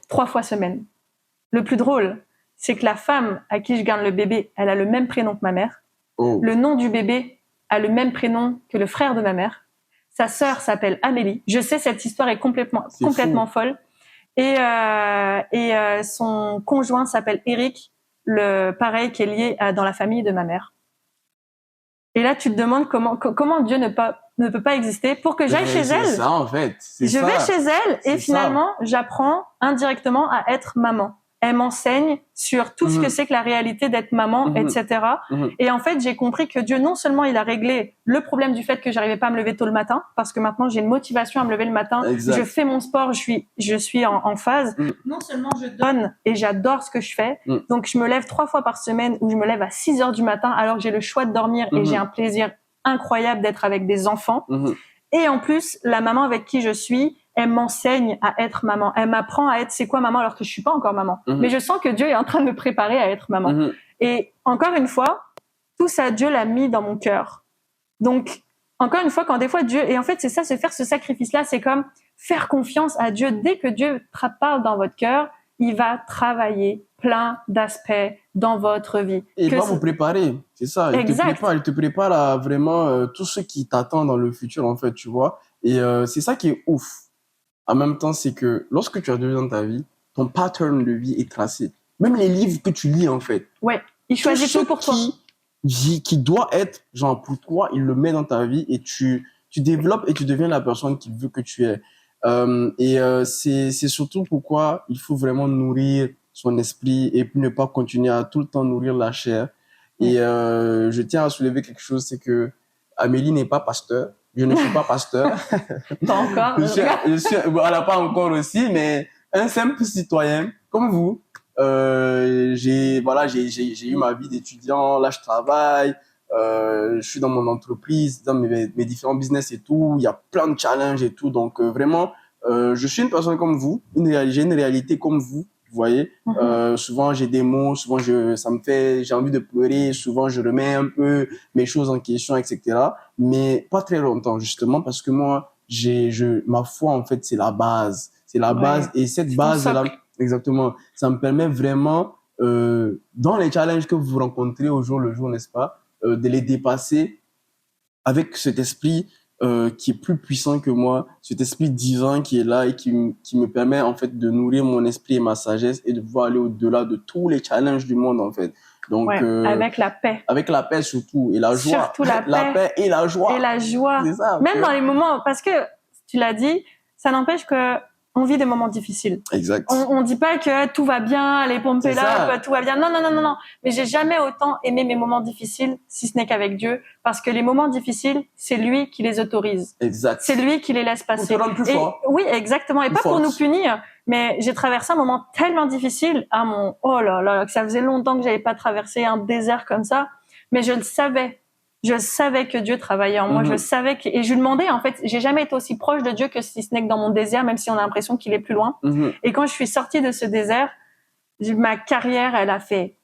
3 fois semaine. Le plus drôle, c'est que la femme à qui je garde le bébé, elle a le même prénom que ma mère. Oh. Le nom du bébé a le même prénom que le frère de ma mère. Sa sœur s'appelle Amélie. Je sais, cette histoire est complètement folle. Et son conjoint s'appelle Eric, pareil, qui est lié dans la famille de ma mère. Et là, tu te demandes comment Dieu ne peut pas exister pour que j'aille chez elle. C'est ça, en fait. Je vais chez elle et finalement, j'apprends indirectement à être maman. Elle m'enseigne sur tout ce que c'est que la réalité d'être maman, etc. Et en fait, j'ai compris que Dieu, non seulement il a réglé le problème du fait que j'arrivais pas à me lever tôt le matin, parce que maintenant j'ai une motivation à me lever le matin, je fais mon sport, je suis en phase. Non seulement je donne et j'adore ce que je fais, donc je me lève 3 fois par semaine ou je me lève à 6h du matin alors que j'ai le choix de dormir et j'ai un plaisir incroyable d'être avec des enfants. Et en plus, la maman avec qui je suis, elle m'enseigne à être maman. Elle m'apprend à être c'est quoi maman alors que je suis pas encore maman. Mais je sens que Dieu est en train de me préparer à être maman. Et encore une fois, tout ça, Dieu l'a mis dans mon cœur. Donc, encore une fois, quand des fois Dieu... Et en fait, c'est ça, se faire ce sacrifice-là, c'est comme faire confiance à Dieu. Dès que Dieu parle dans votre cœur, il va travailler plein d'aspects dans votre vie. Et il va vous préparer, c'est ça. Il te prépare à vraiment tout ce qui t'attend dans le futur, en fait, tu vois. Et c'est ça qui est ouf. En même temps, c'est que lorsque tu as Dieu dans ta vie, ton pattern de vie est tracé. Même les livres que tu lis, en fait. Ouais, il choisit tout pour toi. Qui doit être, genre, pour toi, il le met dans ta vie et tu développes et tu deviens la personne qu'il veut que tu es. C'est surtout pourquoi il faut vraiment nourrir son esprit et puis ne pas continuer à tout le temps nourrir la chair. Et je tiens à soulever quelque chose, c'est que Amélie n'est pas pasteur. Je ne suis pas pasteur. Pas encore. Voilà, pas encore aussi, mais un simple citoyen comme vous. J'ai eu ma vie d'étudiant. Là, je travaille. Je suis dans mon entreprise, dans mes différents business et tout. Il y a plein de challenges et tout. Donc, vraiment, je suis une personne comme vous. J'ai une réalité comme vous. Vous voyez, souvent j'ai des mots, souvent j'ai envie de pleurer, souvent je remets un peu mes choses en question, etc. Mais pas très longtemps, justement, parce que moi, ma foi, en fait, c'est la base. C'est la base. Et cette base-là, exactement, ça me permet vraiment, dans les challenges que vous rencontrez au jour le jour, n'est-ce pas, de les dépasser avec cet esprit qui est plus puissant que moi, cet esprit divin qui est là et qui me permet en fait de nourrir mon esprit et ma sagesse et de pouvoir aller au-delà de tous les challenges du monde en fait. Donc avec la paix. Avec la paix surtout et la joie. Surtout la paix et la joie. Et la joie. C'est ça. Même dans les moments, parce que tu l'as dit, ça n'empêche que on vit des moments difficiles. Exact. On dit pas que tout va bien, les pompes là, tout va bien. Non. Mais j'ai jamais autant aimé mes moments difficiles, si ce n'est qu'avec Dieu, parce que les moments difficiles, c'est lui qui les autorise. Exact. C'est lui qui les laisse passer. Pour te rendre plus fort. Oui, exactement. Et plus pas forte. pour nous punir, mais j'ai traversé un moment tellement difficile. Oh là là, que ça faisait longtemps que j'avais pas traversé un désert comme ça. Mais je le savais. Je savais que Dieu travaillait en moi. Je savais et je lui demandais, en fait, j'ai jamais été aussi proche de Dieu que si ce n'est que dans mon désert, même si on a l'impression qu'il est plus loin. Et quand je suis sortie de ce désert, ma carrière, elle a fait.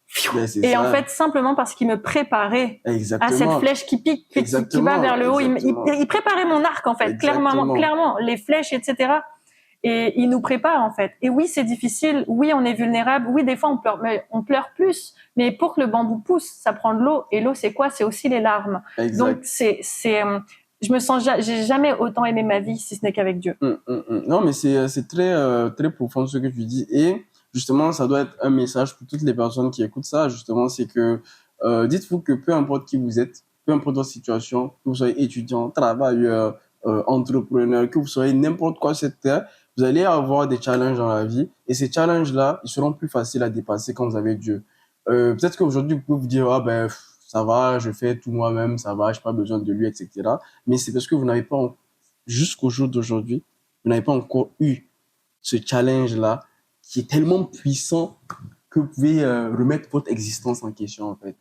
Et en fait, simplement parce qu'il me préparait à cette flèche qui pique, qui va vers le haut. Il préparait mon arc, en fait, clairement, les flèches, etc. Et il nous prépare, en fait. Et oui, c'est difficile. Oui, on est vulnérable. Oui, des fois, on pleure, mais on pleure plus. Mais pour que le bambou pousse, ça prend de l'eau. Et l'eau, c'est quoi? C'est aussi les larmes. Exact. Donc, j'ai jamais autant aimé ma vie, si ce n'est qu'avec Dieu. Non, mais c'est très profond ce que tu dis. Et justement, ça doit être un message pour toutes les personnes qui écoutent ça. Justement, c'est que, dites-vous que peu importe qui vous êtes, peu importe votre situation, que vous soyez étudiant, travailleur, entrepreneur, que vous soyez n'importe quoi sur cette terre, vous allez avoir des challenges dans la vie et ces challenges-là, ils seront plus faciles à dépasser quand vous avez Dieu. Peut-être qu'aujourd'hui, vous pouvez vous dire, ça va, je fais tout moi-même, ça va, j'ai pas besoin de lui, etc. Mais c'est parce que vous n'avez pas, jusqu'au jour d'aujourd'hui, vous n'avez pas encore eu ce challenge-là qui est tellement puissant que vous pouvez remettre votre existence en question, en fait.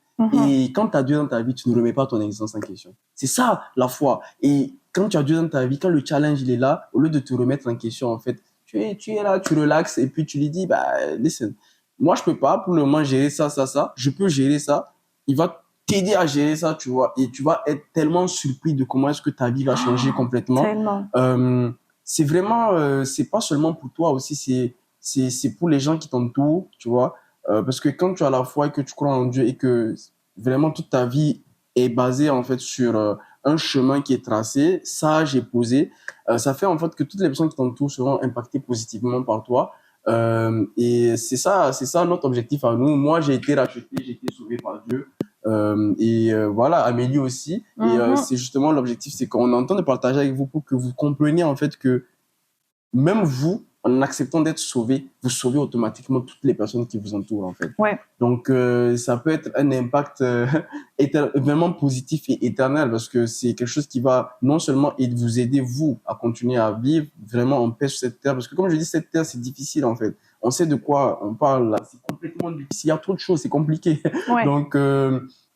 Et quand tu as Dieu dans ta vie, tu ne remets pas ton existence en question. C'est ça, la foi. Et quand tu as Dieu dans ta vie, quand le challenge, il est là, au lieu de te remettre en question, en fait, tu es là, tu relaxes et puis tu lui dis, listen, moi, je peux pas pour le moment gérer ça. Je peux gérer ça. Il va t'aider à gérer ça, tu vois. Et tu vas être tellement surpris de comment est-ce que ta vie va changer complètement. Tellement. C'est vraiment, c'est pas seulement pour toi aussi, c'est pour les gens qui t'entourent, tu vois. Parce que quand tu as la foi et que tu crois en Dieu et que vraiment toute ta vie est basée en fait sur un chemin qui est tracé, sage et posé, ça fait en fait que toutes les personnes qui t'entourent seront impactées positivement par toi. Et c'est ça notre objectif à nous. Moi, j'ai été racheté, j'ai été sauvé par Dieu. Voilà, Amélie aussi. Et c'est justement l'objectif, c'est qu'on entend de partager avec vous pour que vous compreniez en fait que même vous, en acceptant d'être sauvé, vous sauvez automatiquement toutes les personnes qui vous entourent, en fait. Ouais. Donc, ça peut être un impact vraiment positif et éternel parce que c'est quelque chose qui va non seulement vous aider, vous, à continuer à vivre vraiment en paix sur cette terre. Parce que comme je dis, cette terre, c'est difficile, en fait. On sait de quoi on parle là. C'est complètement difficile. Il y a trop de choses, c'est compliqué. Ouais. Donc,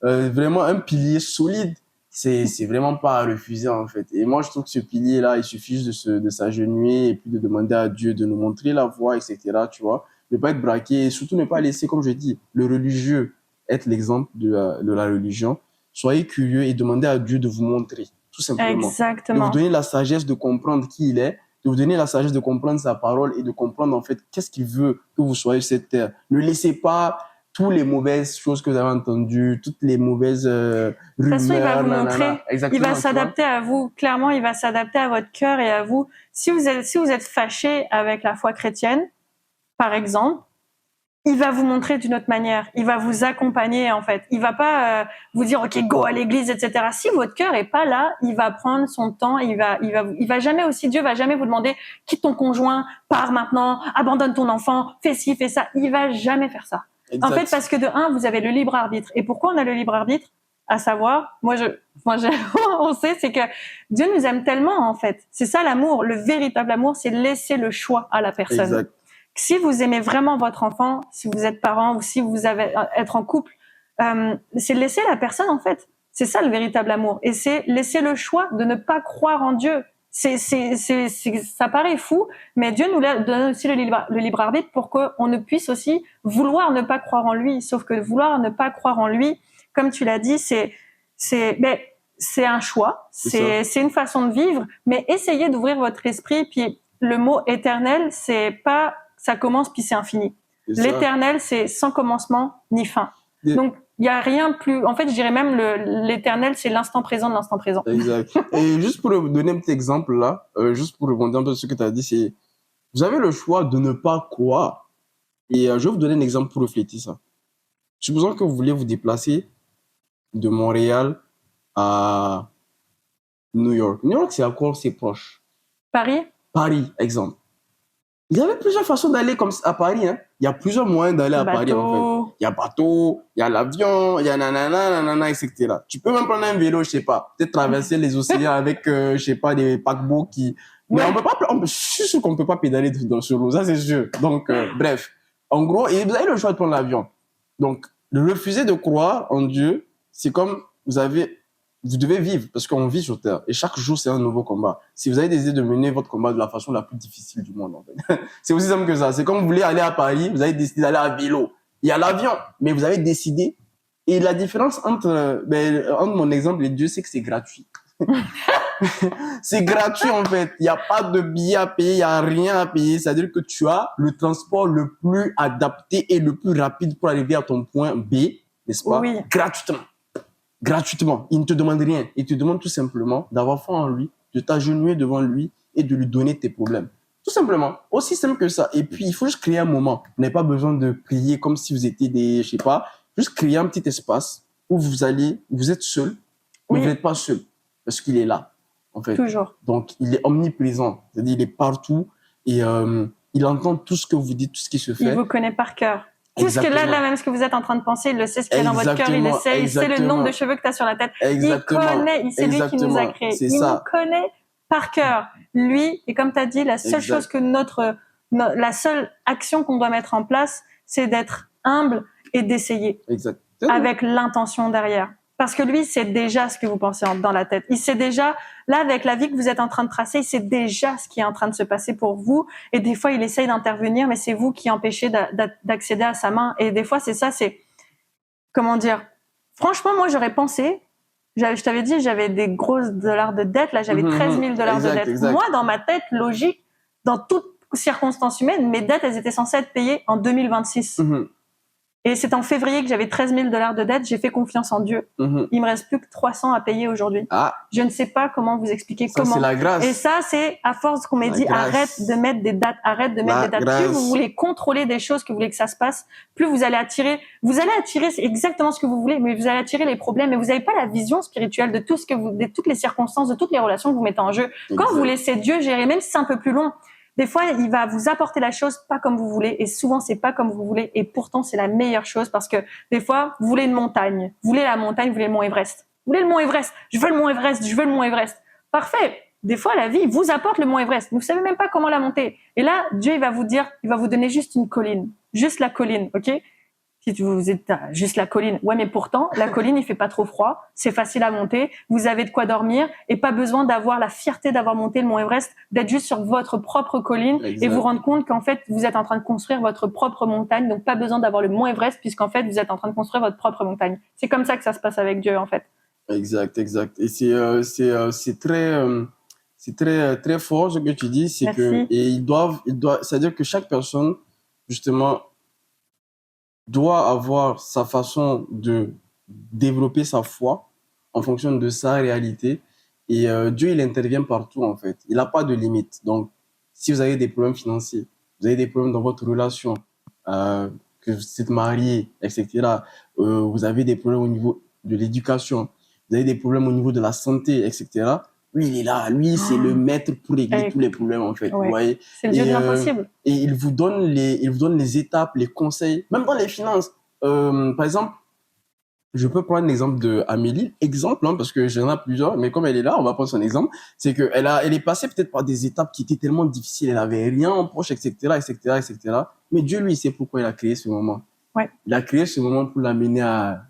vraiment un pilier solide. C'est vraiment pas à refuser, en fait. Et moi, je trouve que ce pilier-là, il suffit juste de s'agenouiller et puis de demander à Dieu de nous montrer la voie, etc., tu vois. Ne pas être braqué et surtout ne pas laisser, comme je dis, le religieux être l'exemple de la religion. Soyez curieux et demandez à Dieu de vous montrer, tout simplement. Exactement. De vous donner la sagesse de comprendre qui il est, de vous donner la sagesse de comprendre sa parole et de comprendre, en fait, qu'est-ce qu'il veut que vous soyez sur cette terre. Ne laissez pas toutes les mauvaises choses que vous avez entendues, toutes les mauvaises rumeurs. De toute façon, il va vous montrer. Exactement, il va s'adapter à vous. Clairement, il va s'adapter à votre cœur et à vous. Si vous êtes fâché avec la foi chrétienne, par exemple, il va vous montrer d'une autre manière. Il va vous accompagner, en fait. Il va pas vous dire, OK, go à l'église, etc. Si votre cœur est pas là, il va prendre son temps. Il va jamais aussi, Dieu va jamais vous demander, quitte ton conjoint, pars maintenant, abandonne ton enfant, fais ci, fais ça. Il va jamais faire ça. Exact. En fait, parce que de un, vous avez le libre arbitre. Et pourquoi on a le libre arbitre? À savoir, on sait, c'est que Dieu nous aime tellement, en fait. C'est ça l'amour. Le véritable amour, c'est laisser le choix à la personne. Exact. Si vous aimez vraiment votre enfant, si vous êtes parent ou si vous avez être en couple, c'est laisser la personne, en fait. C'est ça le véritable amour. Et c'est laisser le choix de ne pas croire en Dieu. Ça paraît fou, mais Dieu nous donne aussi le libre arbitre pour qu'on ne puisse aussi vouloir ne pas croire en lui. Sauf que vouloir ne pas croire en lui, comme tu l'as dit, c'est un choix, c'est une façon de vivre, mais essayez d'ouvrir votre esprit. Puis le mot éternel, c'est pas ça commence puis c'est infini. L'éternel, c'est sans commencement ni fin. Donc, il y a rien plus. En fait, je dirais même l'éternel, c'est l'instant présent de l'instant présent. Exact. Et juste pour donner un petit exemple là, juste pour rebondir un peu sur ce que tu as dit, c'est vous avez le choix de ne pas croire. Et je vais vous donner un exemple pour refléter ça. Supposons que vous voulez vous déplacer de Montréal à New York. New York, c'est encore c'est proche. Paris, exemple. Il y avait plusieurs façons d'aller comme à Paris. Hein. Il y a plusieurs moyens d'aller à Paris, en fait. Il y a bateau, il y a l'avion, il y a nanana, etc. Tu peux même prendre un vélo, je sais pas. Peut-être traverser les océans avec, je sais pas, des paquebots qui... Mais je suis sûr qu'on peut pas pédaler sur l'eau, ça c'est sûr. Donc, bref. En gros, et vous avez le choix de prendre l'avion. Donc, le refuser de croire en Dieu, c'est comme vous devez vivre parce qu'on vit sur Terre et chaque jour c'est un nouveau combat. Si vous avez décidé de mener votre combat de la façon la plus difficile du monde, en fait. C'est aussi simple que ça. C'est comme vous voulez aller à Paris, vous avez décidé d'aller à vélo. Il y a l'avion, mais vous avez décidé. Et la différence entre mon exemple et Dieu, c'est que c'est gratuit. C'est gratuit en fait. Il n'y a pas de billet à payer, il n'y a rien à payer. C'est-à-dire que tu as le transport le plus adapté et le plus rapide pour arriver à ton point B, n'est-ce pas? Oui. Gratuitement. Il ne te demande rien. Il te demande tout simplement d'avoir foi en lui, de t'agenouiller devant lui et de lui donner tes problèmes. Tout simplement. Aussi simple que ça. Et puis, il faut juste créer un moment. Vous n'avez pas besoin de prier comme si vous étiez je sais pas, juste créer un petit espace où vous êtes seul, mais vous n'êtes pas seul. Parce qu'il est là, en fait. Toujours. Donc, il est omniprésent. C'est-à-dire, il est partout et il entend tout ce que vous dites, tout ce qui se fait. Il vous connaît par cœur. Tout ce que là, même ce que vous êtes en train de penser, il le sait, ce qu'il y a dans votre cœur, il le sait, il sait le nombre de cheveux que tu as sur la tête. Exactement. Il connaît, c'est lui qui nous a créés. Il nous connaît par cœur. Lui, et comme tu as dit, la seule chose que la seule action qu'on doit mettre en place, c'est d'être humble et d'essayer. Avec l'intention derrière. Parce que lui, c'est déjà ce que vous pensez dans la tête. Il sait déjà, là, avec la vie que vous êtes en train de tracer, il sait déjà ce qui est en train de se passer pour vous. Et des fois, il essaye d'intervenir, mais c'est vous qui empêchez d'accéder à sa main. Et des fois, c'est ça, comment dire? Franchement, moi, j'aurais pensé, je t'avais dit, j'avais des grosses dollars de dette. Là, j'avais 13 000 dollars de dette. Moi, dans ma tête, logique, dans toute circonstance humaine, mes dettes, elles étaient censées être payées en 2026. Et c'est en février que j'avais 13 000 dollars de dette. J'ai fait confiance en Dieu. Il me reste plus que 300 à payer aujourd'hui. Je ne sais pas comment vous expliquer comment. C'est la grâce. Et ça, c'est à force qu'on m'ait dit, arrête de mettre des dates, arrête de mettre des dates. Plus vous voulez contrôler des choses, que vous voulez que ça se passe, plus vous allez attirer, c'est exactement ce que vous voulez, mais vous allez attirer les problèmes, mais vous n'avez pas la vision spirituelle de tout de toutes les circonstances, de toutes les relations que vous mettez en jeu. Quand vous laissez Dieu gérer, même si c'est un peu plus long, des fois, il va vous apporter la chose pas comme vous voulez, et souvent c'est pas comme vous voulez, et pourtant c'est la meilleure chose parce que des fois, vous voulez une montagne, vous voulez la montagne, vous voulez le mont Everest. Vous voulez le mont Everest, je veux le mont Everest, je veux le mont Everest. Parfait. Des fois, la vie vous apporte le mont Everest, mais vous savez même pas comment la monter. Et là, Dieu, il va vous donner juste une colline, juste la colline, ok? Si vous êtes juste la colline. Ouais, mais pourtant, la colline, il fait pas trop froid. C'est facile à monter. Vous avez de quoi dormir et pas besoin d'avoir la fierté d'avoir monté le mont Everest, d'être juste sur votre propre colline et vous rendre compte qu'en fait, vous êtes en train de construire votre propre montagne. Donc, pas besoin d'avoir le mont Everest puisqu'en fait, vous êtes en train de construire votre propre montagne. C'est comme ça que ça se passe avec Dieu, en fait. Exact. Et c'est très fort ce que tu dis. C'est que, et c'est-à-dire que chaque personne, justement, doit avoir sa façon de développer sa foi en fonction de sa réalité. Et Dieu, il intervient partout, en fait. Il n'a pas de limite. Donc, si vous avez des problèmes financiers, vous avez des problèmes dans votre relation, que vous êtes marié, etc., vous avez des problèmes au niveau de l'éducation, vous avez des problèmes au niveau de la santé, etc., lui, il est là. Lui, c'est le maître pour régler tous les problèmes, en fait. Vous voyez? C'est le Dieu de l'impossible. Et il vous donne les étapes, les conseils, même dans les finances. Par exemple, je peux prendre l'exemple d'Amélie. Exemple, parce que j'en ai plusieurs, mais comme elle est là, on va prendre son exemple. C'est qu'elle est passée peut-être par des étapes qui étaient tellement difficiles. Elle avait rien en poche, etc., etc., etc. Mais Dieu, lui, il sait pourquoi il a créé ce moment. Ouais. Il a créé ce moment pour l'amener à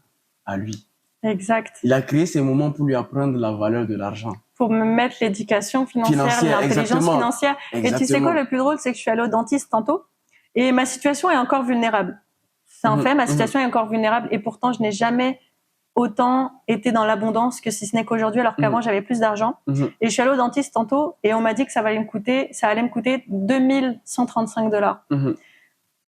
lui. Exact. Il a créé ces moments pour lui apprendre la valeur de l'argent. Pour me mettre l'éducation financière, l'intelligence financière. Et tu sais quoi, le plus drôle, c'est que je suis allée au dentiste tantôt et ma situation est encore vulnérable. C'est un fait, ma situation est encore vulnérable et pourtant je n'ai jamais autant été dans l'abondance que si ce n'est qu'aujourd'hui, alors qu'avant, j'avais plus d'argent. Et je suis allée au dentiste tantôt et on m'a dit que ça allait me coûter $2135.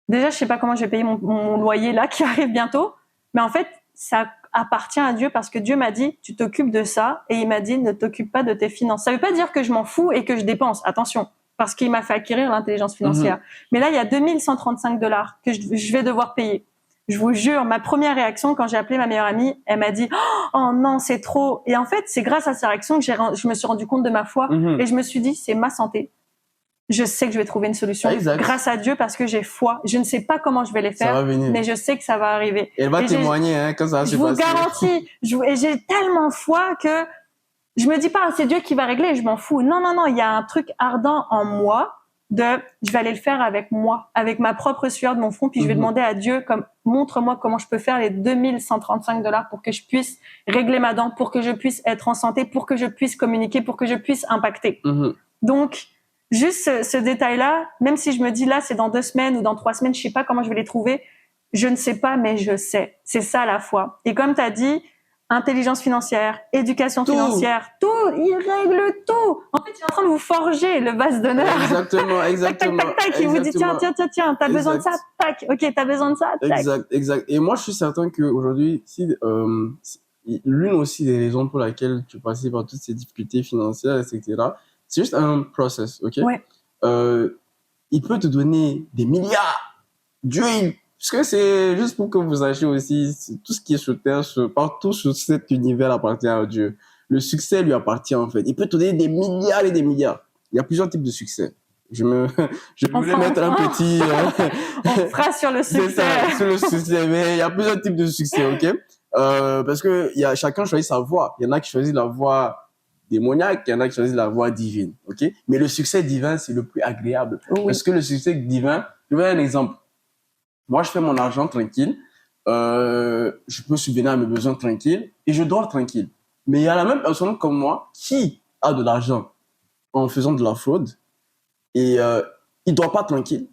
Déjà, je sais pas comment je vais payer mon loyer là, qui arrive bientôt. Mais en fait, ça appartient à Dieu parce que Dieu m'a dit, tu t'occupes de ça. Et il m'a dit, ne t'occupe pas de tes finances. Ça veut pas dire que je m'en fous et que je dépense. Attention. Parce qu'il m'a fait acquérir l'intelligence financière. Mais là, il y a $2135 que je vais devoir payer. Je vous jure, ma première réaction quand j'ai appelé ma meilleure amie, elle m'a dit « Oh non, c'est trop !» Et en fait, c'est grâce à sa réaction que je me suis rendu compte de ma foi. Et je me suis dit « C'est ma santé. Je sais que je vais trouver une solution grâce à Dieu parce que j'ai foi. Je ne sais pas comment je vais les faire, mais je sais que ça va arriver. » Et elle va témoigner quand ça va se passer. Je vous garantis. Et j'ai tellement foi que je me dis pas, c'est Dieu qui va régler, je m'en fous. Non, il y a un truc ardent en moi je vais aller le faire avec moi, avec ma propre sueur de mon front, puis je vais demander à Dieu, montre-moi comment je peux faire les $2135 pour que je puisse régler ma dent, pour que je puisse être en santé, pour que je puisse communiquer, pour que je puisse impacter. Donc, juste ce détail-là, même si je me dis là, c'est dans 2 semaines ou dans 3 semaines, je sais pas comment je vais les trouver, je ne sais pas, mais je sais. C'est ça la foi. Et comme tu as dit, intelligence financière, éducation financière, tout, il règle tout. En fait, il est en train de vous forger le vase d'honneur. Exactement. Tac, il vous dit tiens, t'as besoin de ça, tac, ok, t'as besoin de ça, tac. Exact. Et moi, je suis certain qu'aujourd'hui, l'une aussi des raisons pour laquelle tu passais par toutes ces difficultés financières, etc., c'est juste un process, ok? Ouais. Il peut te donner des milliards. Dieu, parce que c'est juste pour que vous sachiez aussi, tout ce qui est sur Terre, partout sur cet univers appartient à Dieu. Le succès lui appartient en fait. Il peut te donner des milliards et des milliards. Il y a plusieurs types de succès. Je voulais mettre un petit... On fera sur le succès. C'est ça, sur le succès. Mais il y a plusieurs types de succès, ok? Parce que chacun choisit sa voie. Il y en a qui choisissent la voie démoniaque, il y en a qui choisissent la voie divine, ok? Mais le succès divin, c'est le plus agréable. Oui. Parce que le succès divin, je vais donner un exemple. Moi, je fais mon argent tranquille, je peux subvenir à mes besoins tranquilles et je dors tranquille. Mais il y a la même personne comme moi qui a de l'argent en faisant de la fraude et il dort pas tranquille.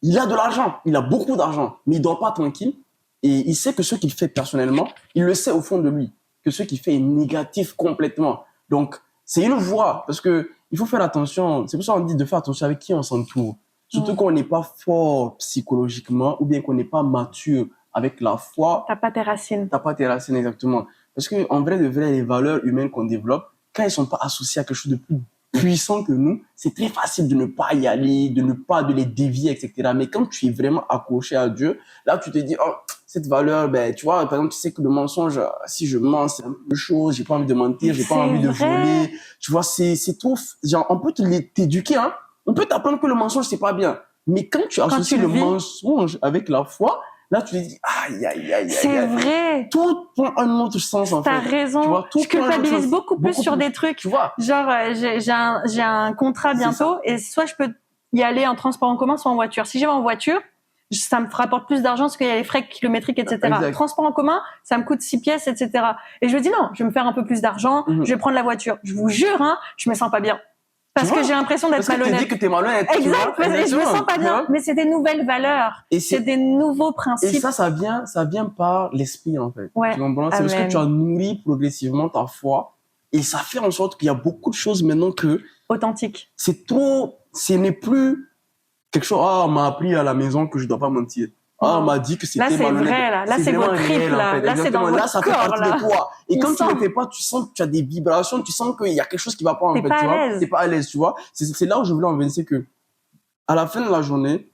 Il a de l'argent, il a beaucoup d'argent, mais il dort pas tranquille et il sait que ce qu'il fait personnellement, il le sait au fond de lui, que ce qu'il fait est négatif complètement. Donc, c'est une voie parce que il faut faire attention. C'est pour ça qu'on dit de faire attention avec qui on s'entoure. Surtout quand on n'est pas fort psychologiquement ou bien qu'on n'est pas mature avec la foi. T'as pas tes racines. T'as pas tes racines, exactement. Parce que en vrai, les valeurs humaines qu'on développe, quand elles sont pas associées à quelque chose de plus puissant que nous, c'est très facile de ne pas y aller, de les dévier, etc. Mais quand tu es vraiment accroché à Dieu, là, tu te dis, oh, cette valeur, tu vois, par exemple, tu sais que le mensonge, si je mens, c'est un peu chaud, j'ai pas envie de mentir, j'ai pas envie de voler. Tu vois, c'est tout, genre, on peut t'éduquer, hein. On peut t'apprendre que le mensonge, c'est pas bien. Mais quand tu associes le mensonge avec la foi, là, tu te dis, aïe. C'est vrai. Tout prend un autre sens, en fait. T'as raison. Tu vois, je culpabilise beaucoup plus sur des trucs. Tu vois. Genre, j'ai un contrat bientôt et soit je peux y aller en transport en commun, soit en voiture. Si j'y vais en voiture, ça me rapporte plus d'argent parce qu'il y a les frais kilométriques, etc. Exact. Transport en commun, ça me coûte 6 pièces, etc. Et je me dis non, je vais me faire un peu plus d'argent, je vais prendre la voiture. Je vous jure, hein, je me sens pas bien. Parce que j'ai l'impression d'être malhonnête. Parce que tu dis que t'es malhonnête. Exact, et je me sens pas bien. Mais c'est des nouvelles valeurs. Et c'est des nouveaux principes. Et ça vient par l'esprit, en fait. Ouais. Tu comprends? C'est parce que tu as nourri progressivement ta foi. Et ça fait en sorte qu'il y a beaucoup de choses maintenant que... Authentique. Ce n'est plus quelque chose, on m'a appris à la maison que je dois pas mentir. On m'a dit que c'était malhonnête. Là, c'est vrai, là. Là, c'est votre trip, là. Là, c'est dans votre corps, là. Ça fait partie de toi. Et quand tu ne le fais pas, tu sens que tu as des vibrations, tu sens qu'il y a quelque chose qui va pas, en fait. T'es pas à l'aise, tu vois. C'est là où je voulais en venir, c'est que, à la fin de la journée,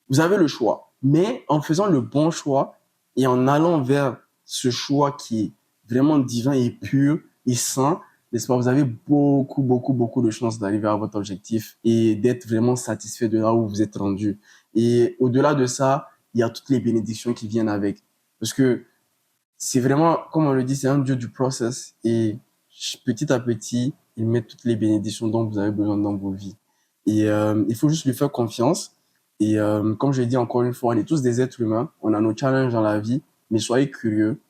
vous avez le choix. Mais en faisant le bon choix et en allant vers ce choix qui est vraiment divin et pur et sain, n'est-ce pas, vous avez beaucoup de chances d'arriver à votre objectif et d'être vraiment satisfait de là où vous êtes rendu. Et au-delà de ça, il y a toutes les bénédictions qui viennent avec. Parce que c'est vraiment, comme on le dit, c'est un Dieu du process. Et petit à petit, il met toutes les bénédictions dont vous avez besoin dans vos vies. Et il faut juste lui faire confiance. Et comme je l'ai dit encore une fois, on est tous des êtres humains. On a nos challenges dans la vie. Mais soyez curieux.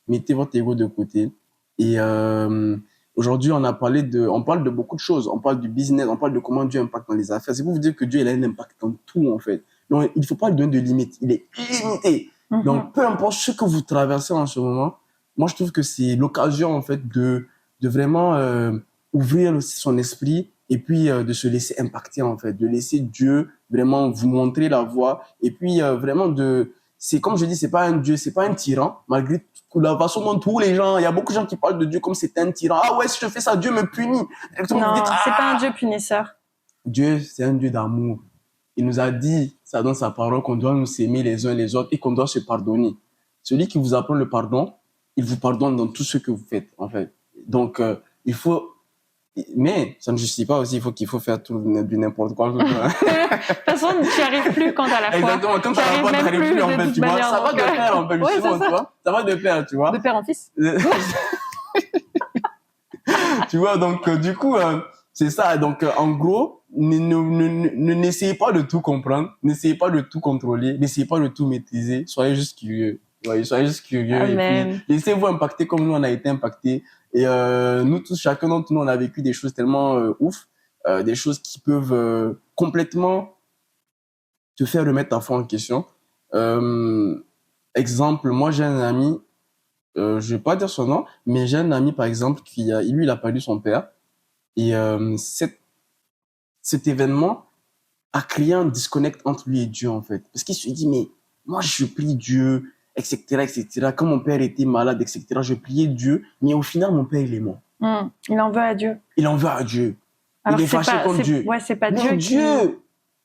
Mettez votre ego de côté. Et aujourd'hui, on parle de beaucoup de choses. On parle du business. On parle de comment Dieu impacte dans les affaires. C'est pour vous dire que Dieu, il a un impact dans tout, en fait. Donc, il ne faut pas lui donner de limite. Il est illimité. Donc, peu importe ce que vous traversez en ce moment, moi, je trouve que c'est l'occasion, en fait, de vraiment ouvrir aussi son esprit et puis de se laisser impacter, en fait, de laisser Dieu vraiment vous montrer la voie et puis vraiment c'est comme je dis, c'est pas un Dieu, c'est pas un tyran, malgré la façon dont tous les gens, il y a beaucoup de gens qui parlent de Dieu comme c'est un tyran. Ah ouais, si je fais ça, Dieu me punit. Directement, vous Non, dites, c'est pas un ah, Dieu punisseur. Dieu, c'est un Dieu d'amour. Il nous a dit, ça dans sa parole, qu'on doit nous aimer les uns les autres et qu'on doit se pardonner. Celui qui vous apprend le pardon, il vous pardonne dans tout ce que vous faites, en fait. Donc, il faut, mais ça ne justifie pas aussi, qu'il faut faire tout du n'importe quoi. De toute façon, tu n'y arrives plus quand t'as la foi. Exactement, quand t'as la foi, tu n'arrives plus, en fait, tu vois. Ça va de pair, en fait, justement, tu vois. Ça va de pair, tu vois. De père en fils. Tu vois, donc, du coup, c'est ça. Donc, en gros, n'essayez pas de tout comprendre, n'essayez pas de tout contrôler, n'essayez pas de tout maîtriser. Soyez juste curieux. Ouais, soyez juste curieux. Amen. Et puis, laissez-vous impacter comme nous, on a été impactés. Et nous tous, chacun d'entre nous, on a vécu des choses tellement ouf, des choses qui peuvent complètement te faire remettre ta foi en question. Exemple, moi, j'ai un ami, je vais pas dire son nom, mais j'ai un ami, par exemple, lui, il a perdu son père. Et cet événement a créé un disconnect entre lui et Dieu, en fait. Parce qu'il se dit, mais moi, je prie Dieu, etc., etc. Quand mon père était malade, etc., je priais Dieu, mais au final, mon père, il est mort. Il en veut à Dieu. Il en veut à Dieu. Alors il est fâché contre Dieu. Ouais, c'est pas mais Dieu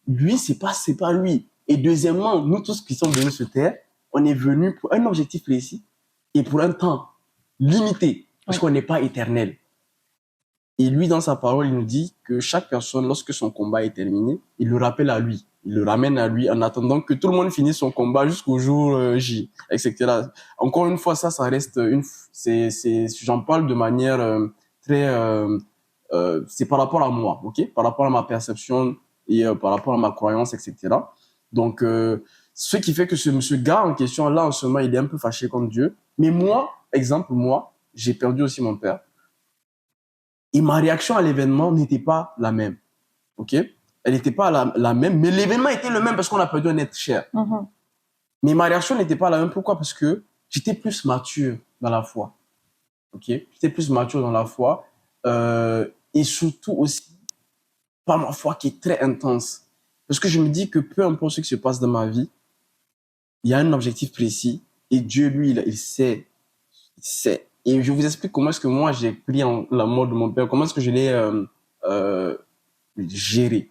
lui, c'est pas lui. Et deuxièmement, nous tous qui sommes venus sur Terre, on est venus pour un objectif précis et pour un temps limité, parce qu'on n'est pas éternel. Et lui, dans sa parole, il nous dit que chaque personne, lorsque son combat est terminé, il le rappelle à lui. Il le ramène à lui en attendant que tout le monde finisse son combat jusqu'au jour J, etc. Encore une fois, ça reste j'en parle de manière très, c'est par rapport à moi, ok? Par rapport à ma perception et par rapport à ma croyance, etc. Donc, ce qui fait que ce gars en question, là, en ce moment, il est un peu fâché contre Dieu. Mais moi, j'ai perdu aussi mon père. Et ma réaction à l'événement n'était pas la même. OK? Elle n'était pas la même, mais l'événement était le même parce qu'on a perdu un être cher. Mais ma réaction n'était pas la même. Pourquoi? Parce que j'étais plus mature dans la foi. OK? J'étais plus mature dans la foi. Et surtout aussi par ma foi qui est très intense. Parce que je me dis que peu importe ce qui se passe dans ma vie, il y a un objectif précis. Et Dieu, lui, il sait. Il sait. Et je vous explique comment est-ce que moi, j'ai pris la mort de mon père, comment est-ce que je l'ai géré.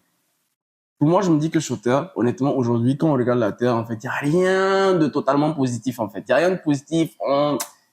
Pour moi, je me dis que sur Terre, honnêtement, aujourd'hui, quand on regarde la Terre, en fait, il n'y a rien de totalement positif, en fait. Il n'y a rien de positif.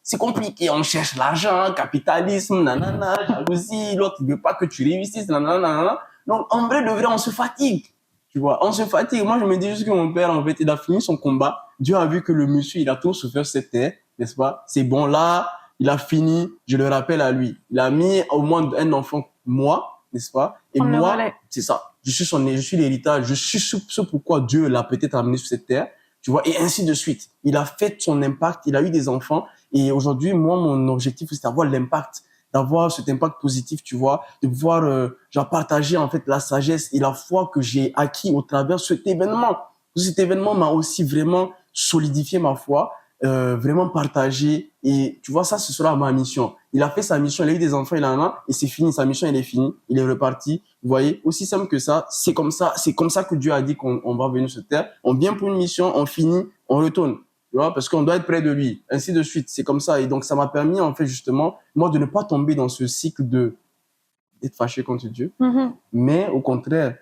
C'est compliqué. On cherche l'argent, capitalisme, nanana, jalousie, l'autre ne veut pas que tu réussisses, nanana. Donc, en vrai, de vrai, on se fatigue. Tu vois, on se fatigue. Moi, je me dis juste que mon père, en fait, il a fini son combat. Dieu a vu que le monsieur, il a trop souffert sur cette terre, n'est-ce pas? C'est bon, là, il a fini, je le rappelle à lui. Il a mis au moins un enfant, moi, n'est-ce pas? Et moi, c'est ça. Je suis l'héritage. Je suis ce pourquoi Dieu l'a peut-être amené sur cette terre. Tu vois, et ainsi de suite. Il a fait son impact, il a eu des enfants. Et aujourd'hui, moi, mon objectif, c'est d'avoir l'impact, d'avoir cet impact positif, tu vois, de pouvoir, genre, partager, en fait, la sagesse et la foi que j'ai acquis au travers de cet événement. Cet événement m'a aussi vraiment solidifié ma foi. Vraiment partagé, et tu vois, ça ce sera ma mission. Il a fait sa mission, il a eu des enfants, il en a, et c'est fini, sa mission elle est finie, il est reparti. Vous voyez, aussi simple que ça, c'est comme ça que Dieu a dit qu'on va venir sur terre. On vient pour une mission, on finit, on retourne, tu vois, parce qu'on doit être près de lui, ainsi de suite. C'est comme ça, et donc ça m'a permis en fait justement moi de ne pas tomber dans ce cycle d'être fâché contre Dieu, mais au contraire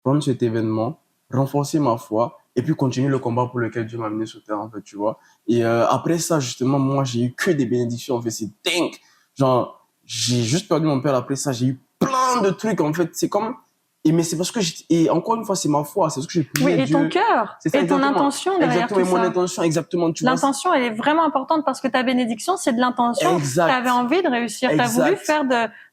prendre cet événement, renforcer ma foi et puis continuer le combat pour lequel Dieu m'a amené sur terre, en fait, tu vois. Et après ça, justement, moi, j'ai eu que des bénédictions, en fait, c'est dingue. Genre, j'ai juste perdu mon père après ça, j'ai eu plein de trucs, en fait, c'est comme... mais c'est parce que et encore une fois, c'est ma foi, c'est parce que j'ai prié Dieu. Oui, et ton cœur, et ton intention derrière tout ça. Exactement, mon intention, exactement, tu vois. L'intention, elle est vraiment importante parce que ta bénédiction, c'est de l'intention. Tu avais envie de réussir, tu as voulu faire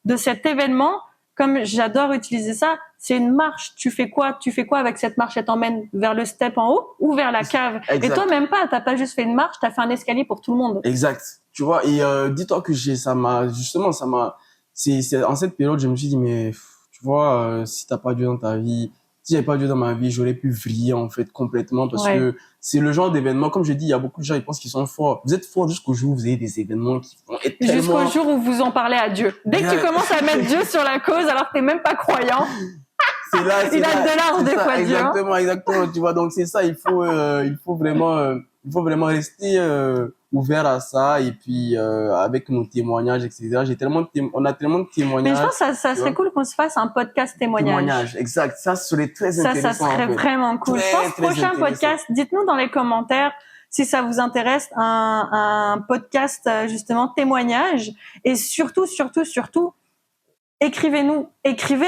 de cet événement, comme j'adore utiliser ça, c'est une marche. Tu fais quoi avec cette marche? Elle t'emmène vers le step en haut ou vers la cave? Exact. Et toi, même pas, t'as pas juste fait une marche, t'as fait un escalier pour tout le monde. Exact. Tu vois, et dis-toi que c'est en cette période, je me suis dit, mais tu vois, si t'as pas Dieu dans ta vie, si j'avais pas Dieu dans ma vie, j'aurais pu vriller, en fait, complètement, parce que c'est le genre d'événement, comme je dis, il y a beaucoup de gens, ils pensent qu'ils sont forts. Vous êtes forts jusqu'au jour où vous avez des événements qui vont être tellement... Jusqu'au jour où vous en parlez à Dieu. Dès que tu commences à mettre Dieu sur la cause, alors que t'es même pas croyant. C'est là, il a de l'art, des fois, Dieu. Exactement, tu vois. Donc, c'est ça, il faut vraiment rester, ouvert à ça, et puis, avec nos témoignages, etc. On a tellement de témoignages. Mais je pense que ça serait cool qu'on se fasse un podcast témoignage. Exact. Ça serait très intéressant. Ça serait vraiment cool. Je pense prochain podcast, dites-nous dans les commentaires si ça vous intéresse un podcast, justement, témoignage. Et surtout, écrivez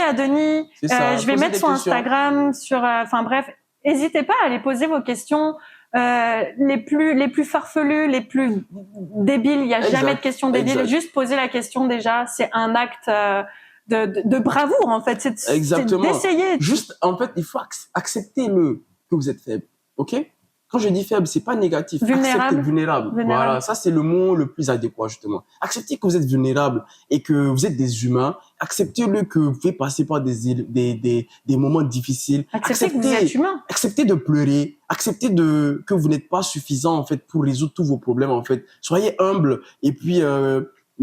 à Denis. Je vais mettre son Instagram enfin bref, n'hésitez pas à aller poser vos questions. Les plus farfelus, les plus débiles, il y a jamais de questions débiles. Juste poser la question déjà, c'est un acte de bravoure en fait. C'est d'essayer. Juste, en fait, il faut accepter que vous êtes faible, ok? Quand je dis faible, c'est pas négatif. Vulnérable. Voilà, ça c'est le mot le plus adéquat justement. Acceptez que vous êtes vulnérable et que vous êtes des humains. Acceptez-le que vous pouvez passer par des moments difficiles. Acceptez que vous êtes humain. Acceptez de pleurer. Acceptez que vous n'êtes pas suffisant en fait pour résoudre tous vos problèmes en fait. Soyez humble et puis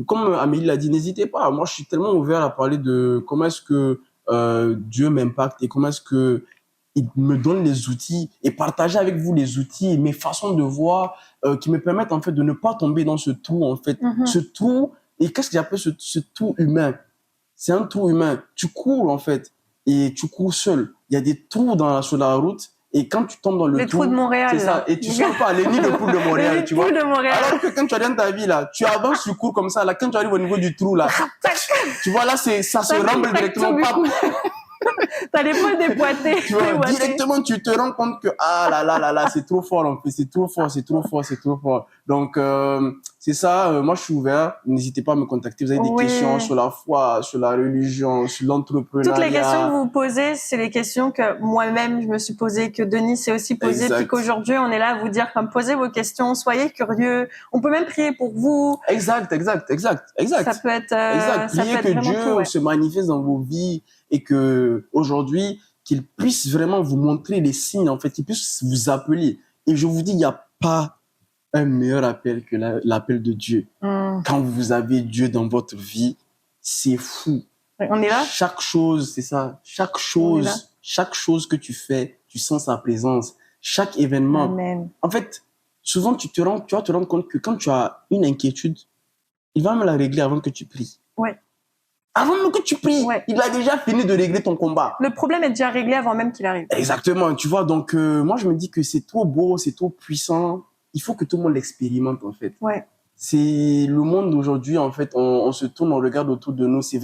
comme Amélie l'a dit, n'hésitez pas. Moi, je suis tellement ouvert à parler de comment est-ce que Dieu m'impacte et comment est-ce que il me donne les outils et partager avec vous les outils et mes façons de voir qui me permettent en fait de ne pas tomber dans ce trou en fait. Ce trou, et qu'est-ce que j'appelle ce trou humain? C'est un trou humain. Tu cours en fait et tu cours seul. Il y a des trous sur la route et quand tu tombes dans le trou, trous de Montréal, c'est ça. Et tu sors pas les nids de poules de Montréal, tu vois. Alors que quand tu as dans ta vie là, tu avances, tu cours comme ça là. Quand tu arrives au niveau du trou là, tu vois là, ça se ramble directement pas. T'as l'épaule déboîtée. Tu vois, directement, tu te rends compte que, c'est trop fort, en fait. C'est trop fort. Donc, c'est ça. Moi, je suis ouvert. N'hésitez pas à me contacter. Vous avez des questions sur la foi, sur la religion, sur l'entrepreneuriat. Toutes les questions que vous posez, c'est les questions que moi-même, je me suis posées, que Denis s'est aussi posé, puis qu'aujourd'hui, on est là à vous dire, comme, posez vos questions, soyez curieux. On peut même prier pour vous. Exact. Ça peut être, Priez que Dieu se manifeste dans vos vies et que aujourd'hui, qu'il puisse vraiment vous montrer les signes, en fait, qu'il puisse vous appeler. Et je vous dis, il n'y a pas un meilleur appel que l'appel de Dieu. Quand vous avez Dieu dans votre vie, c'est fou. On est là. Chaque chose, c'est ça. Chaque chose que tu fais, tu sens sa présence. Chaque événement. Amen. En fait, souvent, tu vas te rendre compte que quand tu as une inquiétude, il va me la régler avant que tu pries. Ouais. Avant même que tu pries, il a déjà fini de régler ton combat. Le problème est déjà réglé avant même qu'il arrive. Exactement, tu vois. Donc, moi, je me dis que c'est trop beau, c'est trop puissant. Il faut que tout le monde l'expérimente, en fait. Ouais. C'est le monde d'aujourd'hui, en fait. On se tourne, on regarde autour de nous. C'est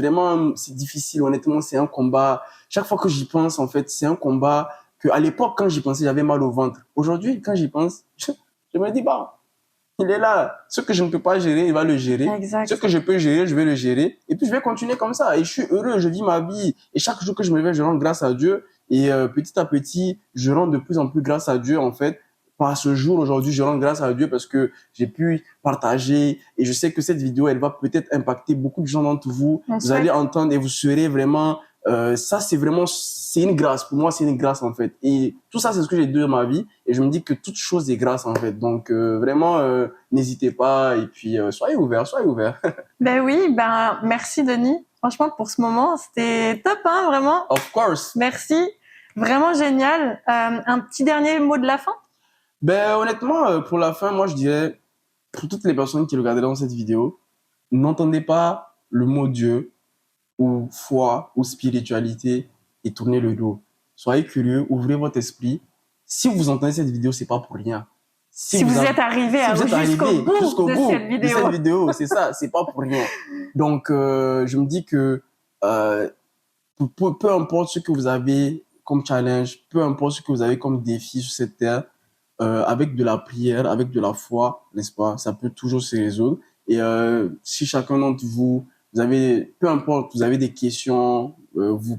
difficile, honnêtement. C'est un combat. Chaque fois que j'y pense, en fait, c'est un combat que, à l'époque, quand j'y pensais, j'avais mal au ventre. Aujourd'hui, quand j'y pense, je me dis, il est là. Ce que je ne peux pas gérer, il va le gérer. Exact. Ce que je peux gérer, je vais le gérer. Et puis, je vais continuer comme ça. Et je suis heureux, je vis ma vie. Et chaque jour que je me réveille, je rends grâce à Dieu. Et petit à petit, je rends de plus en plus grâce à Dieu, en fait. Par ce jour, aujourd'hui, je rends grâce à Dieu parce que j'ai pu partager. Et je sais que cette vidéo, elle va peut-être impacter beaucoup de gens d'entre vous. Vous allez entendre et vous serez vraiment... ça, c'est une grâce. Pour moi, c'est une grâce, en fait. Et tout ça, c'est ce que j'ai de ma vie. Et je me dis que toute chose est grâce, en fait. Donc, vraiment, n'hésitez pas. Et puis, soyez ouverts. Ben oui, merci, Denis. Franchement, pour ce moment, c'était top, hein, vraiment. Of course. Merci. Vraiment génial. Un petit dernier mot de la fin? Ben, honnêtement, pour la fin, moi, je dirais, pour toutes les personnes qui regarderont cette vidéo, n'entendez pas le mot Dieu ou foi ou spiritualité et tournez le dos. Soyez curieux, ouvrez votre esprit. Si vous entendez cette vidéo, c'est pas pour rien. Si vous êtes arrivé jusqu'au bout de cette vidéo, c'est ça, c'est pas pour rien. Donc, je me dis que peu importe ce que vous avez comme challenge, peu importe ce que vous avez comme défi sur cette terre, avec de la prière, avec de la foi, n'est-ce pas, ça peut toujours se résoudre. Et si chacun d'entre vous, peu importe, vous avez des questions, vous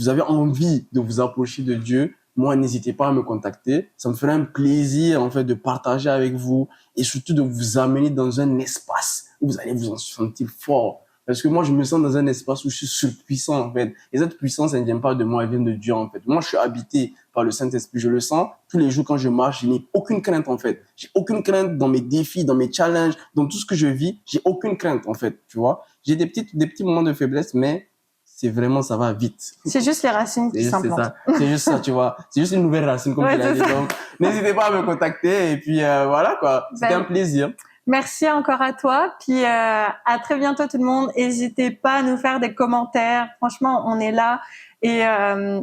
avez envie de vous approcher de Dieu, moi, n'hésitez pas à me contacter. Ça me ferait un plaisir, en fait, de partager avec vous et surtout de vous amener dans un espace où vous allez vous en sentir fort, Parce que moi, je me sens dans un espace où je suis surpuissant, en fait. Et cette puissance, elle ne vient pas de moi, elle vient de Dieu, en fait. Moi, je suis habité par le Saint-Esprit. Je le sens tous les jours quand je marche. Je n'ai aucune crainte, en fait. J'ai aucune crainte dans mes défis, dans mes challenges, dans tout ce que je vis. J'ai aucune crainte, en fait, tu vois. J'ai des petits moments de faiblesse, mais c'est vraiment, ça va vite. C'est juste les racines qui s'implantent. C'est juste ça, tu vois. C'est juste une nouvelle racine, comme tu l'as dit. Donc, n'hésitez pas à me contacter. Et puis, voilà, quoi. C'était un plaisir. Merci encore à toi. Puis, à très bientôt, tout le monde. N'hésitez pas à nous faire des commentaires. Franchement, on est là. Et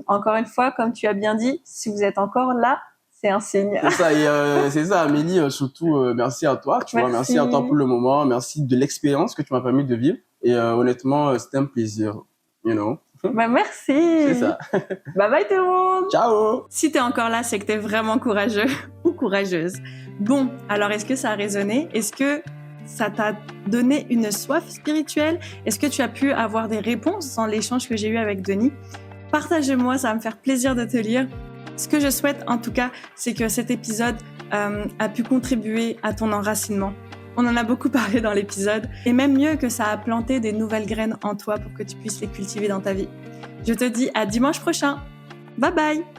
encore une fois, comme tu as bien dit, si vous êtes encore là, c'est un signe. C'est ça, et c'est ça, Amélie, surtout, merci à toi. Tu vois, merci à toi pour le moment. Merci de l'expérience que tu m'as permis de vivre. Et honnêtement, c'était un plaisir. You know. Merci. C'est ça. Bye bye tout le monde. Ciao. Si t'es encore là, c'est que t'es vraiment courageux ou courageuse. Bon, alors est-ce que ça a résonné? Est-ce que ça t'a donné une soif spirituelle? Est-ce que tu as pu avoir des réponses dans l'échange que j'ai eu avec Denis? Partage-moi, ça va me faire plaisir de te lire. Ce que je souhaite en tout cas, c'est que cet épisode a pu contribuer à ton enracinement. On en a beaucoup parlé dans l'épisode, et même mieux que ça a planté des nouvelles graines en toi pour que tu puisses les cultiver dans ta vie. Je te dis à dimanche prochain. Bye bye!